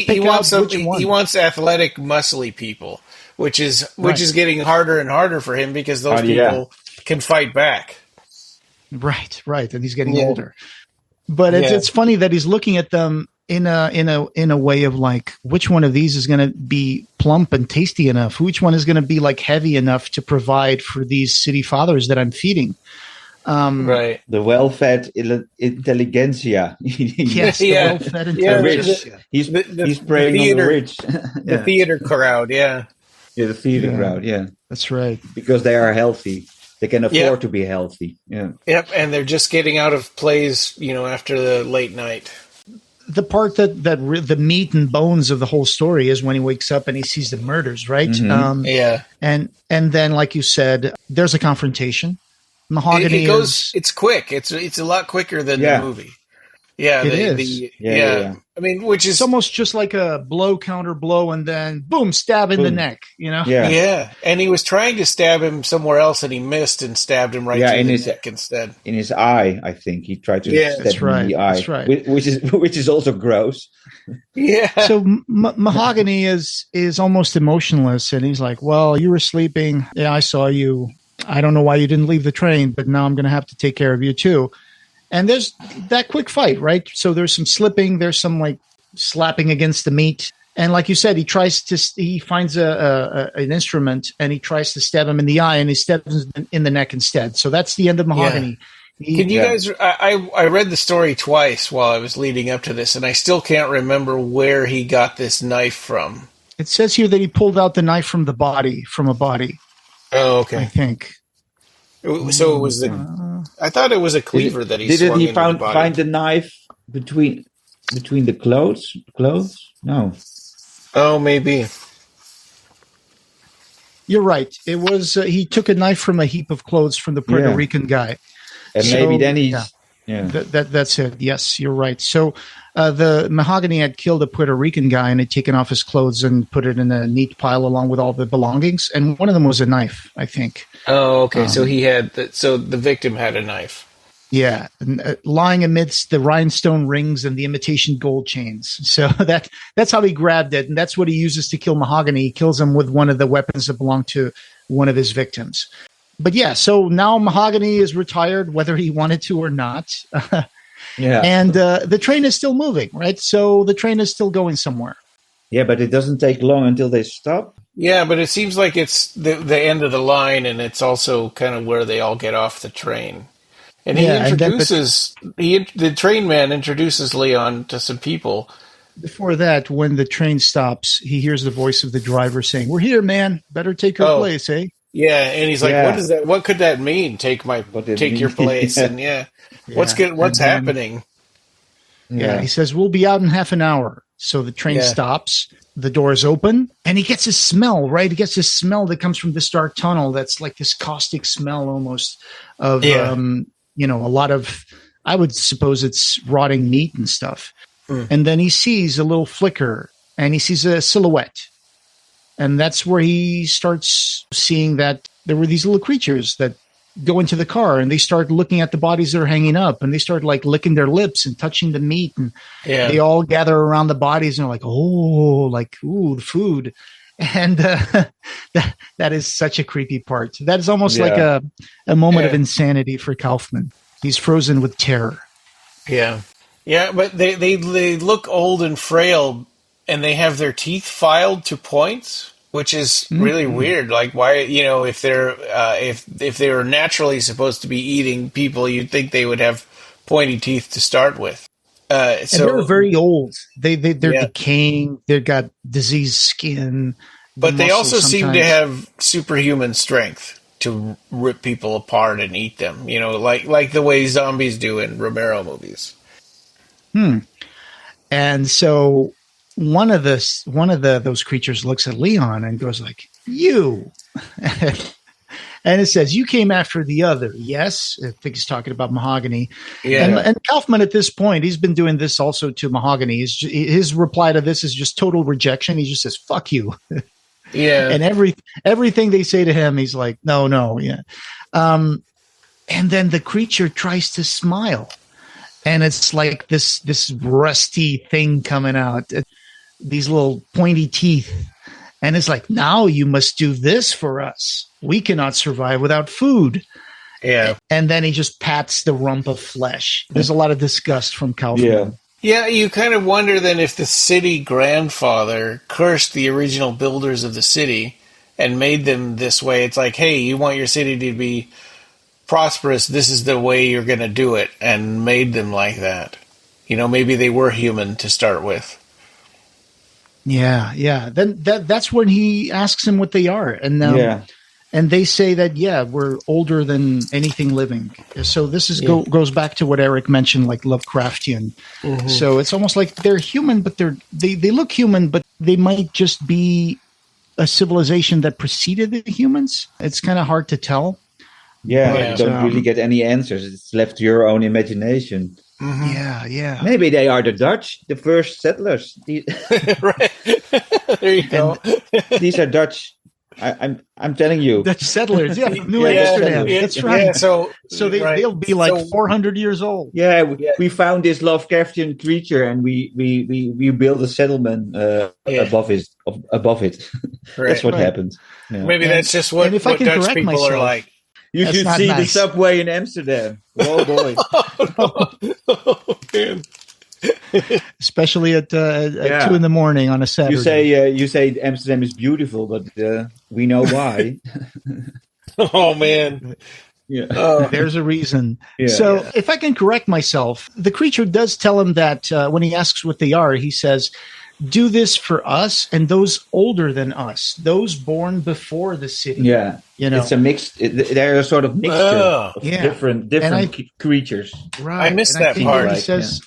pick out which one. He wants athletic, muscly people. Which is getting harder and harder for him because those people can fight back. Right, and he's getting older. But it's funny that he's looking at them in a way of which one of these is going to be plump and tasty enough? Which one is going to be heavy enough to provide for these city fathers that I'm feeding? Right. The well-fed intelligentsia. Yes, the well-fed intelligentsia. He's preying on the rich. The theater crowd, Yeah, the theater crowd, That's right. Because they are healthy. they can afford to be healthy. Yeah. Yep, and they're just getting out of plays, after the late night. The part that the meat and bones of the whole story is when he wakes up and he sees the murders, right? Mm-hmm. And then, like you said, there's a confrontation. Mahogany it's quick. It's a lot quicker than the movie. Yeah, it is. I mean, which is almost just like a blow, counter blow, and then boom, stab in the neck. Yeah. And he was trying to stab him somewhere else, and he missed and stabbed him right in his neck instead. In his eye, I think he tried to stab him in the eye. That's right. Which is also gross. Yeah. So Mahogany is almost emotionless, and he's like, "Well, you were sleeping. Yeah, I saw you. I don't know why you didn't leave the train, but now I'm going to have to take care of you too." And there's that quick fight, right? So there's some slipping, there's some like slapping against the meat. And like you said, he finds an instrument and he tries to stab him in the eye, and he stabs him in the neck instead. So that's the end of Mahogany. Yeah. Can you guys, I read the story twice while I was leading up to this, and I still can't remember where he got this knife from. It says here that he pulled out the knife from a body. Oh, okay. I think. So it was I thought it was a cleaver that he swung into the body. Find the knife between the clothes? No. Oh, maybe. You're right. It was he took a knife from a heap of clothes from the Puerto Rican guy. And maybe then he's... Yeah. That's it. Yes, you're right. So the Mahogany had killed a Puerto Rican guy and had taken off his clothes and put it in a neat pile along with all the belongings. And one of them was a knife, I think. Oh, okay. So the victim had a knife. Yeah, lying amidst the rhinestone rings and the imitation gold chains. So that's how he grabbed it, and that's what he uses to kill Mahogany. He kills him with one of the weapons that belonged to one of his victims. But yeah, so now Mahogany is retired, whether he wanted to or not. And the train is still moving, right? So the train is still going somewhere. Yeah, but it doesn't take long until they stop. Yeah, but it seems like it's the end of the line, and it's also kind of where they all get off the train. And he introduces the train man introduces Leon to some people. Before that, when the train stops, he hears the voice of the driver saying, "We're here, man. Better take your place, eh?" Yeah, and he's like, "What is that? What could that mean? Take your place?" And what's happening? Yeah, he says, "We'll be out in half an hour." So the train stops, the doors open, and he gets a smell, right? He gets this smell that comes from this dark tunnel that's like this caustic smell almost of, a lot of, I would suppose it's rotting meat and stuff. And then he sees a little flicker, and he sees a silhouette. And that's where he starts seeing that there were these little creatures that go into the car, and they start looking at the bodies that are hanging up, and they start like licking their lips and touching the meat, and they all gather around the bodies and are like, ooh, the food. And that is such a creepy part. That is almost like a moment of insanity for Kaufman. He's frozen with terror. Yeah. Yeah, but they look old and frail, and they have their teeth filed to points, which is really weird. Like, why, if they're if they were naturally supposed to be eating people, you'd think they would have pointy teeth to start with. And they're very old. They're decaying. They've got diseased skin. But they also seem to have superhuman strength to rip people apart and eat them. Like the way zombies do in Romero movies. And so one of those creatures looks at Leon and goes like, "You," and it says, "You came after the other." Yes, I think he's talking about Mahogany. Yeah. And Kaufman at this point, he's been doing this also to Mahogany. His reply to this is just total rejection. He just says, "Fuck you." Yeah. And everything they say to him, he's like, no, yeah. And then the creature tries to smile. And it's like this rusty thing coming out, these little pointy teeth. And it's like, "Now you must do this for us. We cannot survive without food." Yeah. And then he just pats the rump of flesh. There's a lot of disgust from Kaufman. Yeah, you kind of wonder then if the city grandfather cursed the original builders of the city and made them this way. It's like, hey, you want your city to be prosperous, this is the way you're going to do it, and made them like that. Maybe they were human to start with. Yeah. Then that's when he asks him what they are, and And they say that, we're older than anything living. So this goes back to what Eric mentioned, like Lovecraftian. Mm-hmm. So it's almost like they're human, but they look human, but they might just be a civilization that preceded the humans. It's kind of hard to tell. Yeah, you don't really get any answers. It's left to your own imagination. Mm-hmm. Yeah. Maybe they are the Dutch, the first settlers. Right. There you go. These are Dutch. I'm telling you, Dutch settlers, New Amsterdam. That's right. Yeah, so they'll be like 400 years old. Yeah, we found this Lovecraftian creature, and we built a settlement above it. Right. That's what happened. Yeah. Maybe that's just what Dutch people are like. You should see the subway in Amsterdam. Oh boy! Oh, man. Especially at 2 a.m. on a Saturday. You say Amsterdam is beautiful, but we know why. Oh man, there's a reason. Yeah. So if I can correct myself, the creature does tell him that when he asks what they are, he says, "Do this for us and those older than us, those born before the city." Yeah, it's a mix. They're a sort of mixture of different creatures. Right, I missed that part. He says.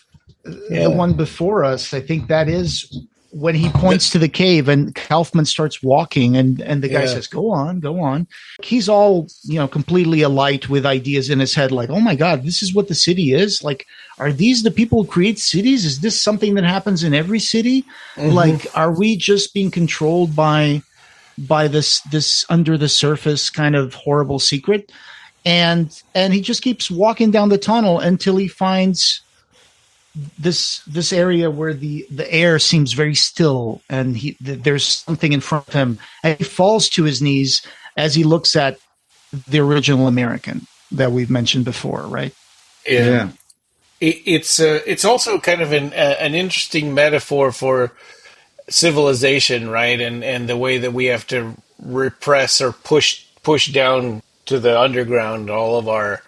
The one before us, I think that is when he points to the cave and Kaufman starts walking and the guy says, go on. He's all, completely alight with ideas in his head. Like, oh my God, this is what the city is. Like, are these the people who create cities? Is this something that happens in every city? Mm-hmm. Like, are we just being controlled by this under the surface kind of horrible secret? And he just keeps walking down the tunnel until he finds this area where the air seems very still and there's something in front of him, and he falls to his knees as he looks at the original American that we've mentioned before, right? Yeah. It's also kind of an interesting metaphor for civilization, right? And the way that we have to repress or push down to the underground all of our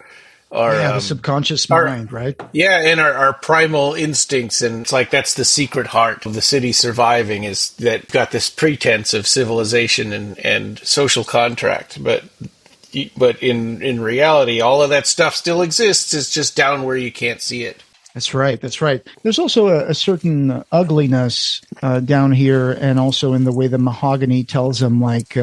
the subconscious mind, right? Yeah, and our primal instincts, and it's like that's the secret heart of the city surviving, is that got this pretense of civilization and social contract, but in reality, all of that stuff still exists. It's just down where you can't see it. That's right. There's also a certain ugliness down here, and also in the way that Mahogany tells him, like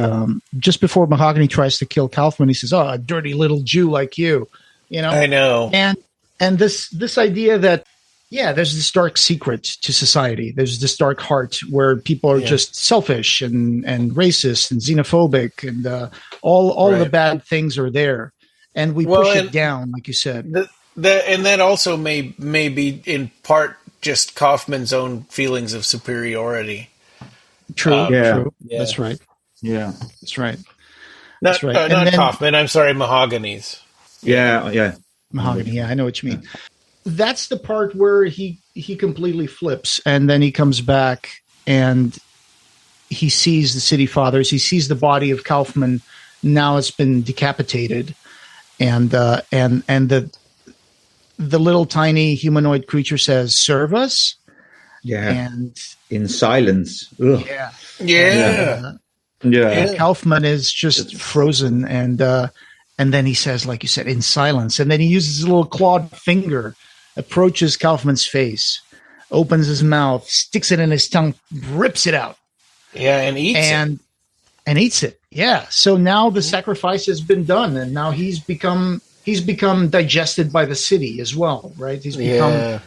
just before Mahogany tries to kill Kaufman, he says, "Oh, a dirty little Jew like you." I know. And this idea that, there's this dark secret to society. There's this dark heart where people are just selfish and racist and xenophobic, and all of the bad things are there. And we push it down, like you said. That also may be in part just Kaufman's own feelings of superiority. True. True. Yeah. That's right. Yeah. That's right. Not Kaufman. I'm sorry, Mahogany's. Yeah. Mahogany. Yeah, I know what you mean. That's the part where he completely flips, and then he comes back and he sees the city fathers. He sees the body of Kaufman. Now it's been decapitated, and the little tiny humanoid creature says, "Serve us." Yeah, and in silence. Ugh. Yeah. And Kaufman is just frozen, and then he says, like you said, in silence. And then he uses his little clawed finger, approaches Kaufman's face, opens his mouth, sticks it in his tongue, rips it out. Yeah, and eats it. And eats it. Yeah. So now the sacrifice has been done, and now he's become digested by the city as well, right? He's become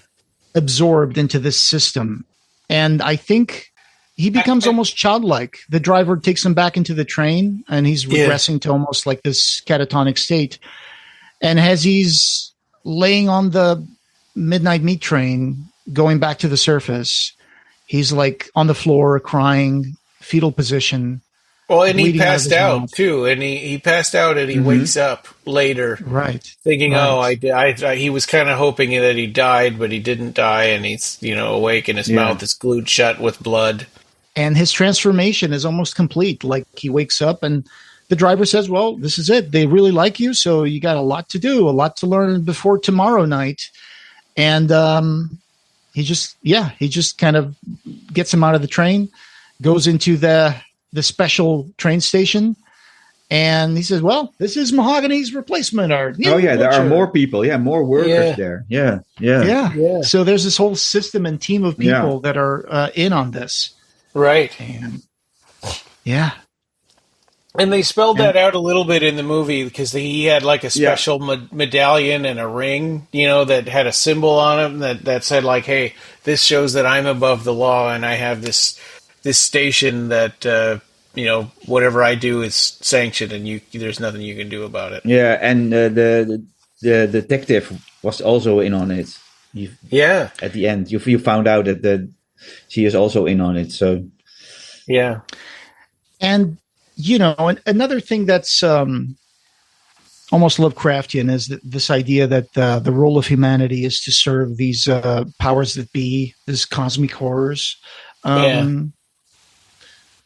absorbed into this system. And I think he becomes almost childlike. The driver takes him back into the train, and he's regressing to almost like this catatonic state. And as he's laying on the midnight meat train, going back to the surface, he's like on the floor, crying, fetal position. Well, and he passed out too, and he passed out, and he wakes up later, right? Thinking, he was kind of hoping that he died, but he didn't die, and he's awake, and his mouth is glued shut with blood. And his transformation is almost complete. Like, he wakes up and the driver says, well, this is it. They really like you, so you got a lot to do, a lot to learn before tomorrow night. And he just kind of gets him out of the train, goes into the special train station, And he says, well, this is Mahogany's replacement. Or there are more people. Yeah, more workers there. Yeah. So there's this whole system and team of people that are in on this. Right. And And they spelled that out a little bit in the movie because he had like a special medallion and a ring, that had a symbol on it that said like, hey, this shows that I'm above the law and I have this station that, whatever I do is sanctioned and there's nothing you can do about it. Yeah, and the detective was also in on it. At the end, you found out that she is also in on it. So yeah, and another thing that's almost Lovecraftian is this idea that the role of humanity is to serve these powers that be, these cosmic horrors.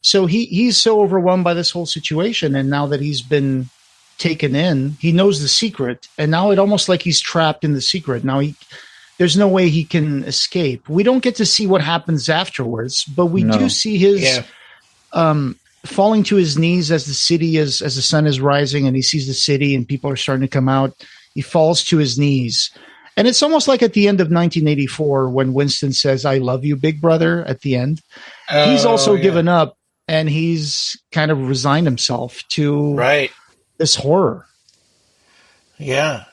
So he's so overwhelmed by this whole situation, and now that he's been taken in, he knows the secret, and now it almost like he's trapped in the secret. Now there's no way he can escape. We don't get to see what happens afterwards, but we do see his falling to his knees as the sun is rising, and he sees the city and people are starting to come out. He falls to his knees. And it's almost like at the end of 1984 when Winston says, I love you, big brother, at the end. He's also given up, and he's kind of resigned himself to this horror. Yeah.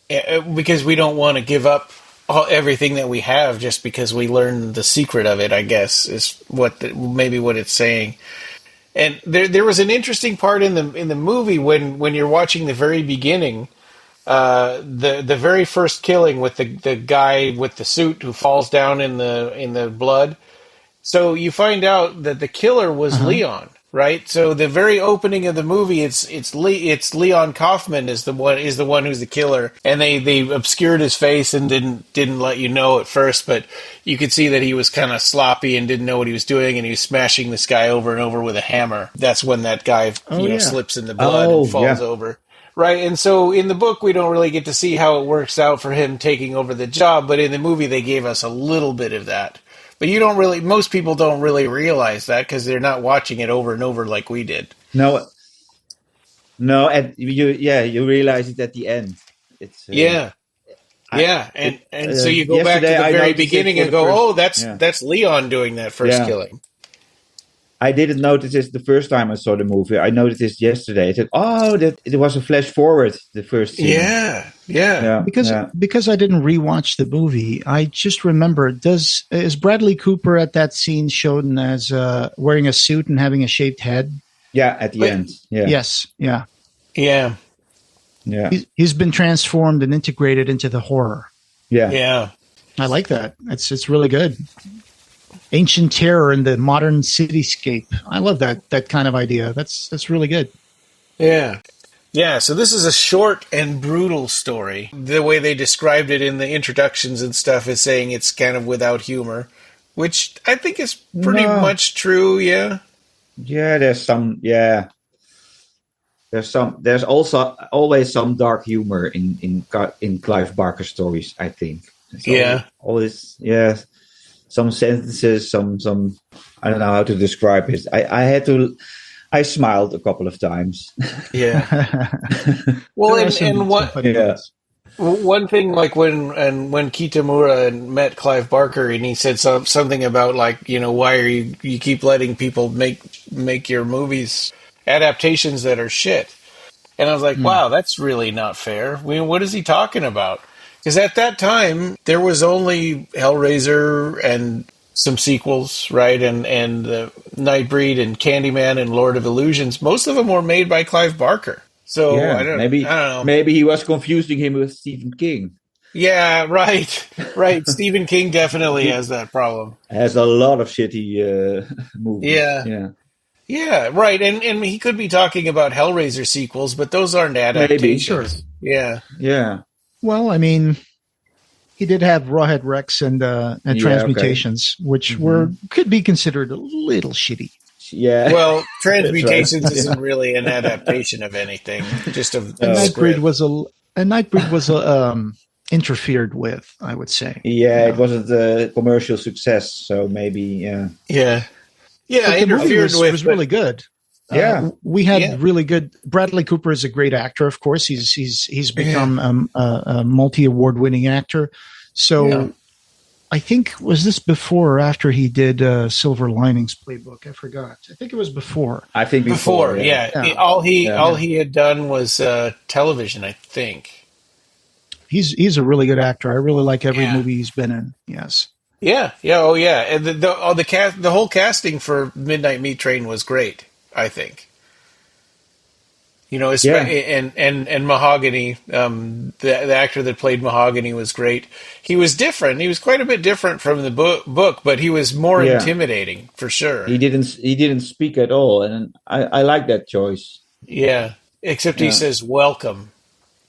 Because we don't want to give up everything that we have just because we learn the secret of it, I guess, is maybe what it's saying. And there was an interesting part in the movie when you're watching the very beginning, the very first killing with the guy with the suit who falls down in the blood. So you find out that the killer was Leon, right? So the very opening of the movie, it's Leon Kaufman is the one who's the killer, and they obscured his face and didn't let you know at first, but you could see that he was kind of sloppy and didn't know what he was doing, and he was smashing this guy over and over with a hammer. That's when that guy slips in the blood and falls over. Right, and so in the book, we don't really get to see how it works out for him taking over the job, but in the movie, they gave us a little bit of that. But most people don't really realize that because they're not watching it over and over like we did. No, and you realize it at the end. It's so you go back to the very beginning and go, that's Leon doing that first killing. I didn't notice this the first time I saw the movie. I noticed this yesterday. I said, that it was a flash forward, the first scene. Yeah. Because I didn't rewatch the movie, I just remember, is Bradley Cooper at that scene shown as wearing a suit and having a shaved head? Yeah, at the end. Yeah. Yes, yeah. Yeah. Yeah. He's been transformed and integrated into the horror. Yeah. Yeah. I like that. It's really good. Ancient terror in the modern cityscape. I love that kind of idea. That's really good. Yeah. Yeah, so this is a short and brutal story. The way they described it in the introductions and stuff is saying it's kind of without humor, which I think is pretty much true, yeah. Yeah, there's also always some dark humor in Clive Barker stories, I think. So always, some sentences, some I don't know how to describe it. I smiled a couple of times. Yeah. Well, one thing, like when Kitamura met Clive Barker and he said something about like, why are you keep letting people make your movies adaptations that are shit? And I was like, wow, that's really not fair. I mean, what is he talking about? Because at that time, there was only Hellraiser and some sequels, right? And Nightbreed and Candyman and Lord of Illusions. Most of them were made by Clive Barker. So I don't know. Maybe he was confusing him with Stephen King. Yeah, right. Stephen King definitely has that problem. Has a lot of shitty movies. Yeah, right. And he could be talking about Hellraiser sequels, but those aren't adaptations. Maybe, sure. Yeah. Well, I mean, he did have Rawhead Rex and Transmutations, which could be considered a little shitty. Yeah. Well, Transmutations isn't really an adaptation of anything. Just of Nightbreed was interfered with, I would say. Yeah, it wasn't a commercial success, so maybe Yeah, interfered with. It was really good. we had really good. Bradley Cooper is a great actor, of course. He's become a multi-award winning actor. So I think, was this before or after he did Silver Linings Playbook? I forgot. I think it was before. I think before. All he had done was television, I think. He's a really good actor. I really like every movie he's been in. Yes. Yeah. Oh yeah. And the whole casting for Midnight Meat Train was great, I think. You know, and Mahogany, the actor that played Mahogany was great. He was different. He was quite a bit different from the book, but he was more intimidating for sure. He didn't speak at all, and I like that choice. Yeah, except he says welcome.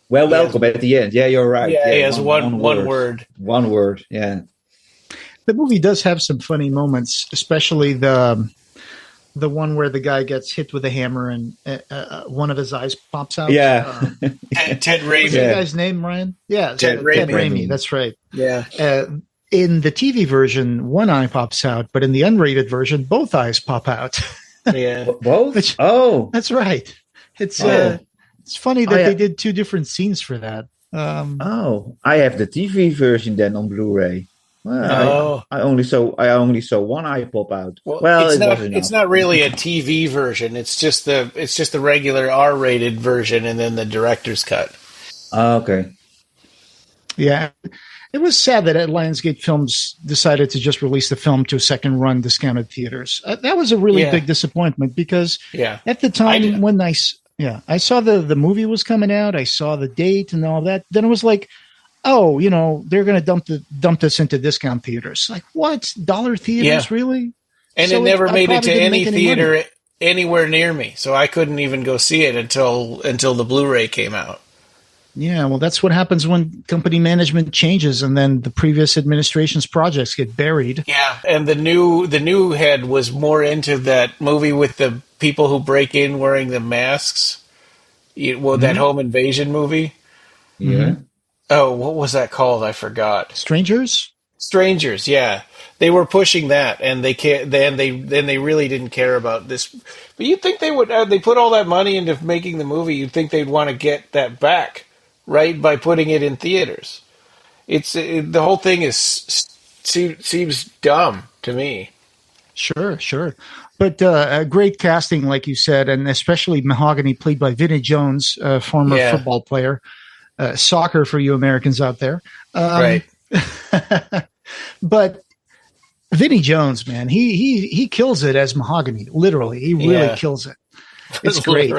Well, welcome at the end. Yeah, you're right. Yeah, he has one word. One word. Yeah. The movie does have some funny moments, especially the one where the guy gets hit with a hammer and one of his eyes pops out. Yeah. Ted Raimi. What's the guy's name, Ryan? Yeah, Ted Raimi. That's right. Yeah. In the TV version, one eye pops out, but in the unrated version, both eyes pop out. Yeah. Both? That's right. It's funny that they did two different scenes for that. I have the TV version then on Blu-ray. Well, I only saw one eye pop out. Well, it's not really a TV version. It's just the regular R-rated version, and then the director's cut. Okay. Yeah, it was sad that Lionsgate Films decided to just release the film to a second run discounted theaters. That was a really big disappointment because at the time when I saw the movie was coming out, I saw the date and all that. Then it was like, oh, you know, they're going to dump this into discount theaters. Like, what? Dollar theaters, really? And it never made it to any theater anywhere near me, so I couldn't even go see it until the Blu-ray came out. Yeah, well, that's what happens when company management changes, and then the previous administration's projects get buried. Yeah, and the new head was more into that movie with the people who break in wearing the masks. That home invasion movie. Yeah. Oh, what was that called? I forgot. Strangers, yeah. They were pushing that, and they really didn't care about this. But you'd think they would. They put all that money into making the movie. You'd think they'd want to get that back, right? By putting it in theaters. The whole thing seems dumb to me. Sure. But great casting, like you said, and especially Mahogany, played by Vinnie Jones, former football player. Soccer for you Americans out there. Right. But Vinnie Jones, man, he kills it as Mahogany. Literally, he really kills it. It's great.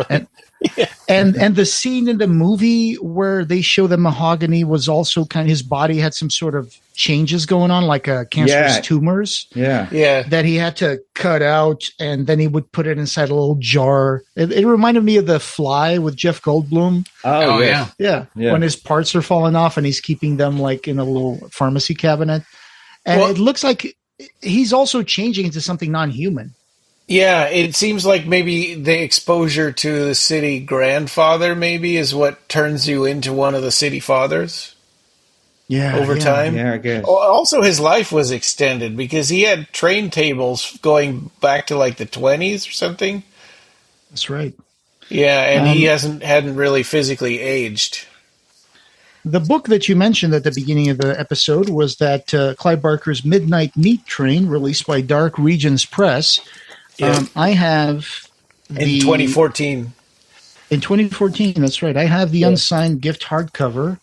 And the scene in the movie where they show that Mahogany was also his body had some sort of changes going on, like cancerous tumors. Yeah. That he had to cut out, and then he would put it inside a little jar. It reminded me of The Fly with Jeff Goldblum. Oh yeah. Yeah. When his parts are falling off and he's keeping them like in a little pharmacy cabinet. And it looks like he's also changing into something non-human. Yeah, it seems like maybe the exposure to the city grandfather maybe is what turns you into one of the city fathers. Yeah, over time. Yeah, I guess. Also, his life was extended because he had train tables going back to like the 20s or something. That's right. Yeah, and he hadn't really physically aged. The book that you mentioned at the beginning of the episode was that Clive Barker's Midnight Meat Train, released by Dark Regions Press. Yeah. I have in 2014. In 2014, that's right. I have the unsigned gift hardcover.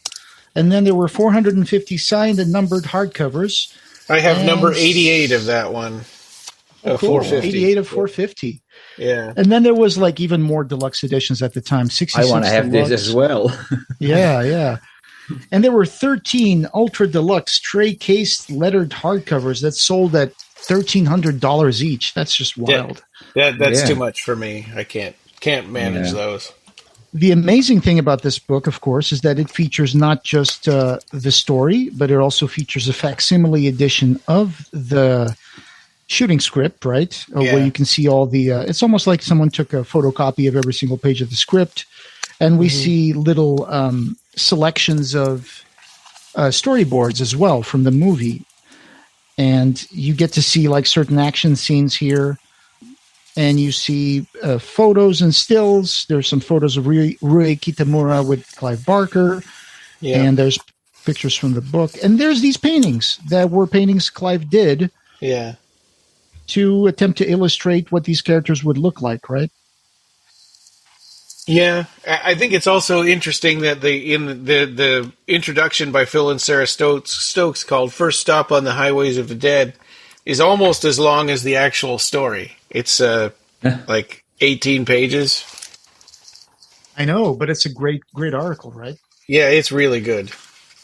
And then there were 450 signed and numbered hardcovers. I have number 88 of that one. Cool. 450. 88 of 450. Yeah. And then there was like even more deluxe editions at the time. 66 I want to have deluxe. this as well. Yeah. And there were 13 ultra deluxe tray cased lettered hardcovers that sold at $1,300 each. That's just wild. That's too much for me. I can't manage those. The amazing thing about this book, of course, is that it features not just the story, but it also features a facsimile edition of the shooting script, right? Where you can see all the it's almost like someone took a photocopy of every single page of the script. And we see little selections of storyboards as well from the movie. And you get to see like certain action scenes here. and you see photos and stills. There's some photos of Ryuhei Kitamura with Clive Barker, and there's pictures from the book. And there's these paintings that were paintings Clive did to attempt to illustrate what these characters would look like, right? Yeah, I think it's also interesting that the introduction by Phil and Sarah Stokes called "First Stop on the Highways of the Dead" is almost as long as the actual story. It's like 18 pages. I know, but it's a great article, right? Yeah, it's really good.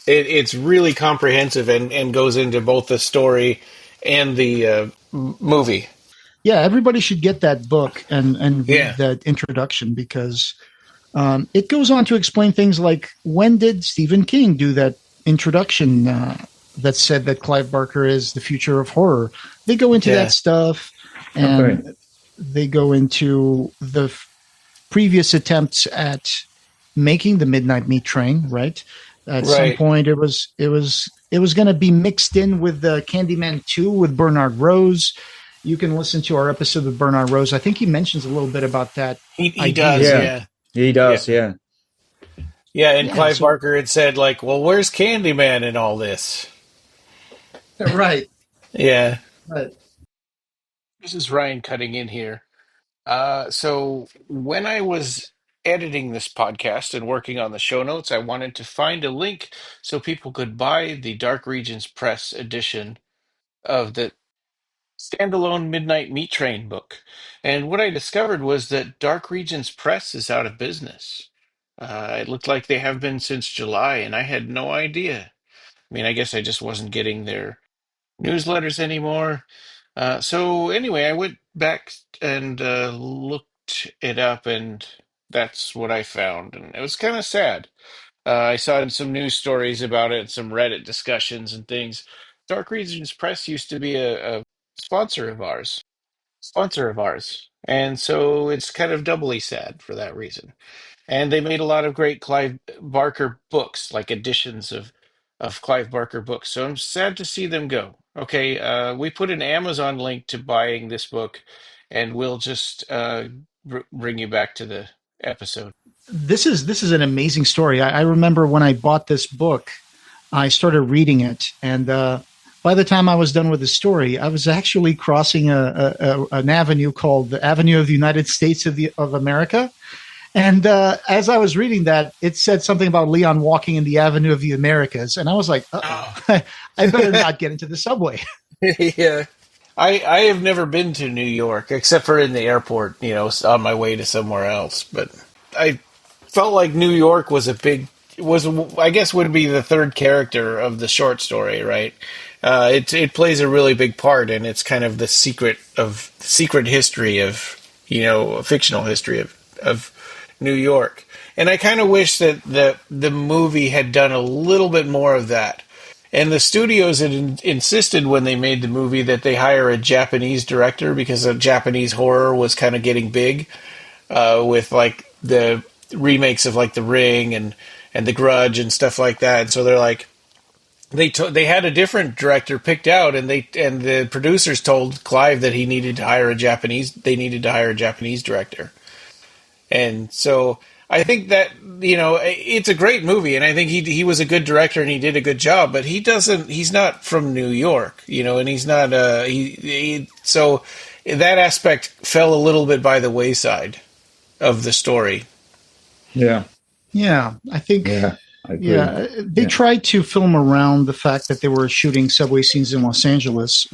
It's really comprehensive and goes into both the story and the movie. Yeah, everybody should get that book and read that introduction, because it goes on to explain things like, when did Stephen King do that introduction that said that Clive Barker is the future of horror? They go into that stuff, and they go into the previous attempts at making the Midnight Meat Train, right? At some point, it was going to be mixed in with the Candyman 2 with Bernard Rose. You can listen to our episode with Bernard Rose. I think he mentions a little bit about that. He does, yeah. He does, yeah. Yeah, and Clive Barker had said, like, well, where's Candyman in all this? Right. Yeah. Right. This is Ryan cutting in here. So when I was editing this podcast and working on the show notes, I wanted to find a link so people could buy the Dark Regions Press edition of the standalone Midnight Meat Train book. And what I discovered was that Dark Regions Press is out of business. It looked like they have been since July, and I had no idea. I mean, I guess I just wasn't getting their newsletters anymore. So anyway, I went back and looked it up, and that's what I found. And it was kind of sad. I saw some news stories about it, some Reddit discussions and things. Dark Regions Press used to be a sponsor of ours, and so it's kind of doubly sad for that reason. And they made a lot of great Clive Barker books, like editions of Clive Barker books. So I'm sad to see them go. Okay, we put an Amazon link to buying this book, and we'll just bring you back to the episode. This is an amazing story. I remember when I bought this book, I started reading it, and by the time I was done with the story, I was actually crossing an avenue called the Avenue of the United States of America. And as I was reading that, it said something about Leon walking in the Avenue of the Americas. And I was like, I better not get into the subway. Yeah. I have never been to New York, except for in the airport, on my way to somewhere else. But I felt like New York was I guess would be the third character of the short story, right? It plays a really big part, and it's kind of the secret history of, a fictional history of New York. And I kind of wish that the movie had done a little bit more of that. And the studios had insisted when they made the movie that they hire a Japanese director, because a Japanese horror was kind of getting big with like the remakes of like The Ring and The Grudge and stuff like that. And so they're like, they had a different director picked out, and the producers told Clive that they needed to hire a Japanese director. And so I think that, it's a great movie, and I think he was a good director and he did a good job, but he's not from New York, and he's not, so that aspect fell a little bit by the wayside of the story. Yeah. Yeah. I think, I agree. They tried to film around the fact that they were shooting subway scenes in Los Angeles.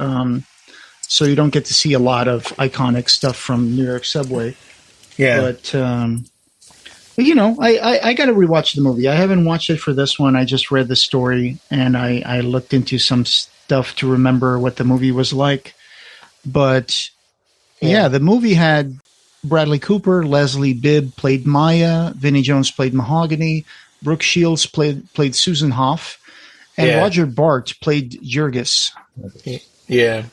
So you don't get to see a lot of iconic stuff from New York subway. Yeah. But I got to rewatch the movie. I haven't watched it for this one. I just read the story, and I looked into some stuff to remember what the movie was like. But the movie had Bradley Cooper, Leslie Bibb played Maya, Vinnie Jones played Mahogany, Brooke Shields played Susan Hoff, and Roger Bart played Jurgis. Yeah.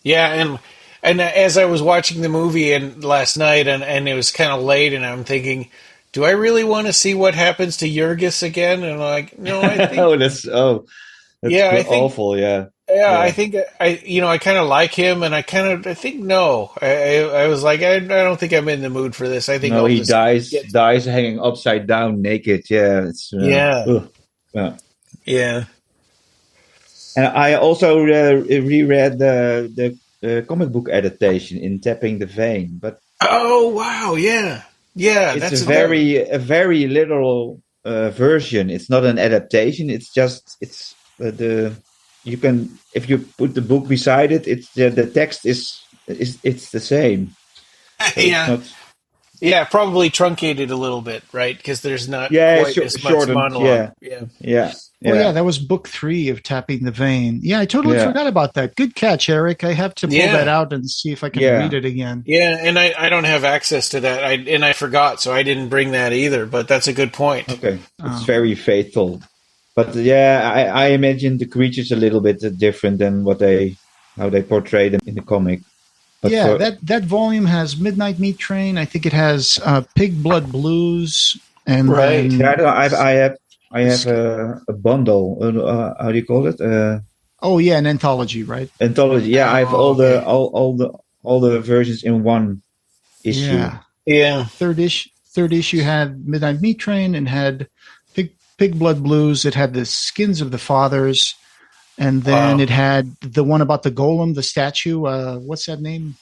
Yeah, and as I was watching the movie last night, and it was kind of late, and I'm thinking, do I really want to see what happens to Jurgis again? And I'm like, no, I think... that's awful, yeah. Yeah, I think I kind of like him, and I think no. I was like, I don't think I'm in the mood for this. I think he dies hanging upside down, naked. Yeah, it's yeah. And I also reread the comic book adaptation in Tapping the Vein, but oh wow, yeah, it's a very literal version. It's not an adaptation. It's you can, if you put the book beside it, it's the text is the same. So yeah, probably truncated a little bit, right? Because there's not quite as much monologue. Yeah. Oh yeah, that was book 3 of Tapping the Vein. Yeah, I totally forgot about that. Good catch, Eric. I have to pull that out and see if I can read it again. Yeah, and I don't have access to that. I forgot, so I didn't bring that either. But that's a good point. Okay, it's very faithful. But I imagine the creatures a little bit different than how they portray them in the comic. But that volume has Midnight Meat Train. I think it has Pig Blood Blues, and right. I have a bundle. How do you call it? An anthology, right? Anthology. Yeah, I have all the versions in one issue. Yeah. Third issue had Midnight Meat Train and had Pig Blood Blues. It had the Skins of the Fathers, and then it had the one about the golem, the statue. What's that name?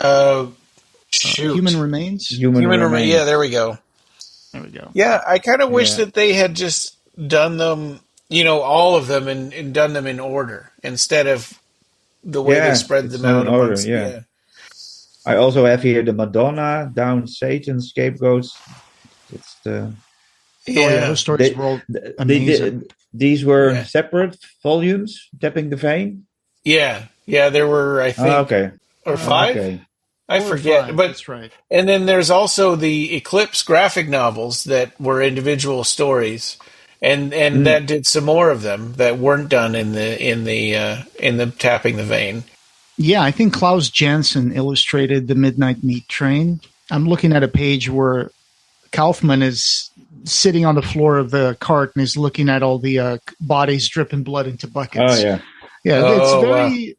Human Remains. Human Remains. Yeah, there we go. There we go. Yeah, I kind of wish that they had just done them, all of them, and done them in order instead of the way they spread them out. Order, I also have here the Madonna, Down Satan, Scapegoats. It's the those stories were all amazing. These were separate volumes, Tapping the Vein? Yeah, there were, I think, or 5? Okay. I forget, but that's right. And then there's also the Eclipse graphic novels that were individual stories, and that did some more of them that weren't done in the Tapping the Vein. Yeah, I think Klaus Janson illustrated the Midnight Meat Train. I'm looking at a page where Kaufman is sitting on the floor of the cart and is looking at all the bodies dripping blood into buckets. Oh yeah.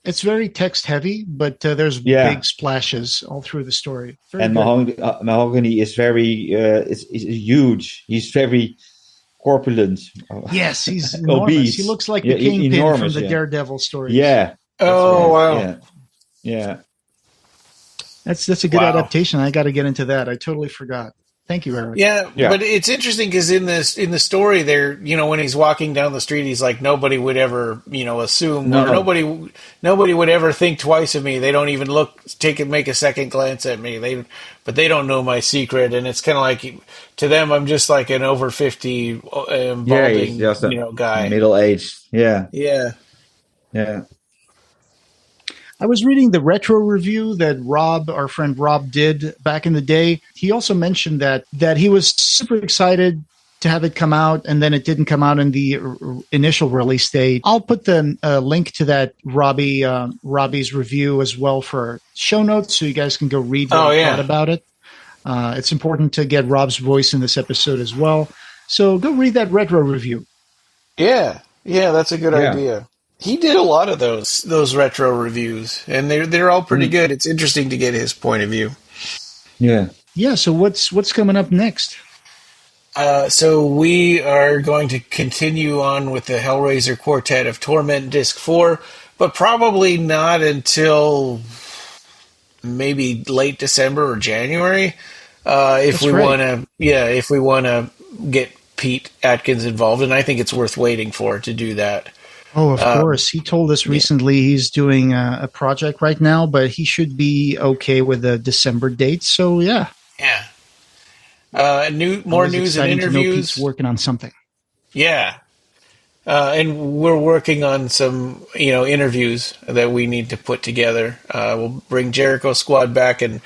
It's very text heavy, but there's big splashes all through the story. Mahogany is very is huge. He's very corpulent. Yes, he's enormous. Obese. He looks like the Kingpin from the Daredevil story. Yeah. Wow. Yeah. That's a good adaptation. I got to get into that. I totally forgot. Thank you, Eric. Yeah, but it's interesting because in the story there, when he's walking down the street, he's like, nobody would ever, assume, or nobody would ever think twice of me. They don't even make a second glance at me. But they don't know my secret, and it's kind of like, to them, I'm just like an over 50 balding, guy, middle aged. Yeah. I was reading the retro review that our friend Rob, did back in the day. He also mentioned that he was super excited to have it come out, and then it didn't come out in the initial release date. I'll put the link to that Robbie's review as well for show notes, so you guys can go read what he thought about it. It's important to get Rob's voice in this episode as well. So go read that retro review. Yeah, that's a good idea. He did a lot of those retro reviews, and they're all pretty good. It's interesting to get his point of view. Yeah. So what's coming up next? So we are going to continue on with the Hellraiser Quartet of Torment Disc 4, but probably not until maybe late December or January. If we want to get Pete Atkins involved, and I think it's worth waiting for to do that. Oh, of course. He told us recently he's doing a project right now, but he should be okay with the December date. So, yeah. Yeah. More news and interviews. Pete's working on something. Yeah. And we're working on some, interviews that we need to put together. We'll bring Jericho Squad back, and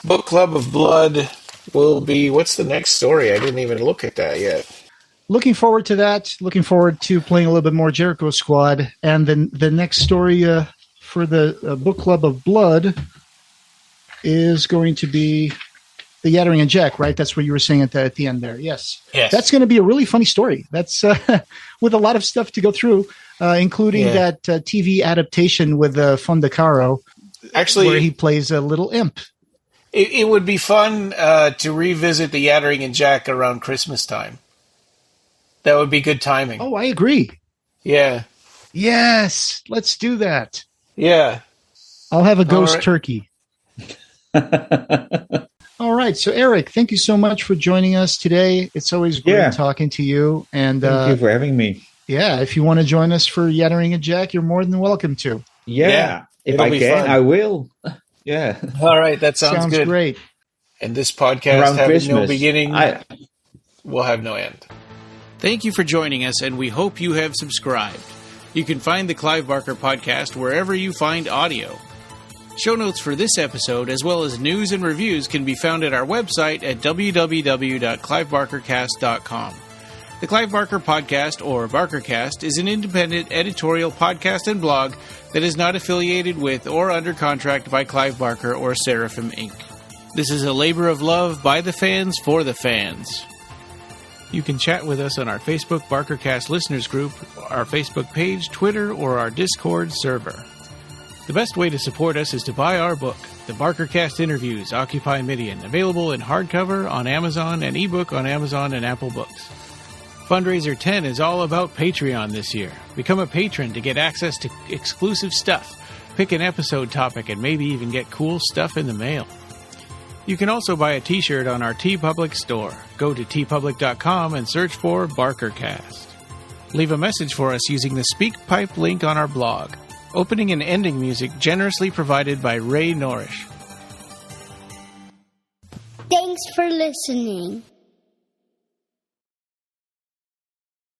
Bookclub of Blood will be, what's the next story? I didn't even look at that yet. Looking forward to that. Looking forward to playing a little bit more Jericho Squad. And then the next story for the Book Club of Blood is going to be The Yattering and Jack, right? That's what you were saying at the end there. Yes. Yes. That's going to be a really funny story. That's with a lot of stuff to go through, including that TV adaptation with Fonda Caro. Actually, where he plays a little imp. It would be fun to revisit the Yattering and Jack around Christmas time. That would be good timing. Oh, I agree. Yeah. Yes. Let's do that. Yeah. I'll have a ghost turkey. All right. So, Eric, thank you so much for joining us today. It's always great talking to you. And thank you for having me. Yeah. If you want to join us for Yattering and Jack, you're more than welcome to. Yeah. If I can, I will. Yeah. All right. That sounds good. Great. And this podcast around having Christmas, no beginning will have no end. Thank you for joining us, and we hope you have subscribed. You can find the Clive Barker podcast wherever you find audio. Show notes for this episode, as well as news and reviews, can be found at our website at www.clivebarkercast.com. The Clive Barker Podcast, or BarkerCast, is an independent editorial podcast and blog that is not affiliated with or under contract by Clive Barker or Seraphim Inc. This is a labor of love by the fans for the fans. You can chat with us on our Facebook BarkerCast listeners group, our Facebook page, Twitter, or our Discord server. The best way to support us is to buy our book, The BarkerCast Interviews Occupy Midian, available in hardcover on Amazon and ebook on Amazon and Apple Books. Fundraiser 10 is all about Patreon this year. Become a patron to get access to exclusive stuff, pick an episode topic, and maybe even get cool stuff in the mail. You can also buy a t-shirt on our TeePublic store. Go to tpublic.com and search for BarkerCast. Leave a message for us using the SpeakPipe link on our blog. Opening and ending music generously provided by Ridenour. Thanks for listening.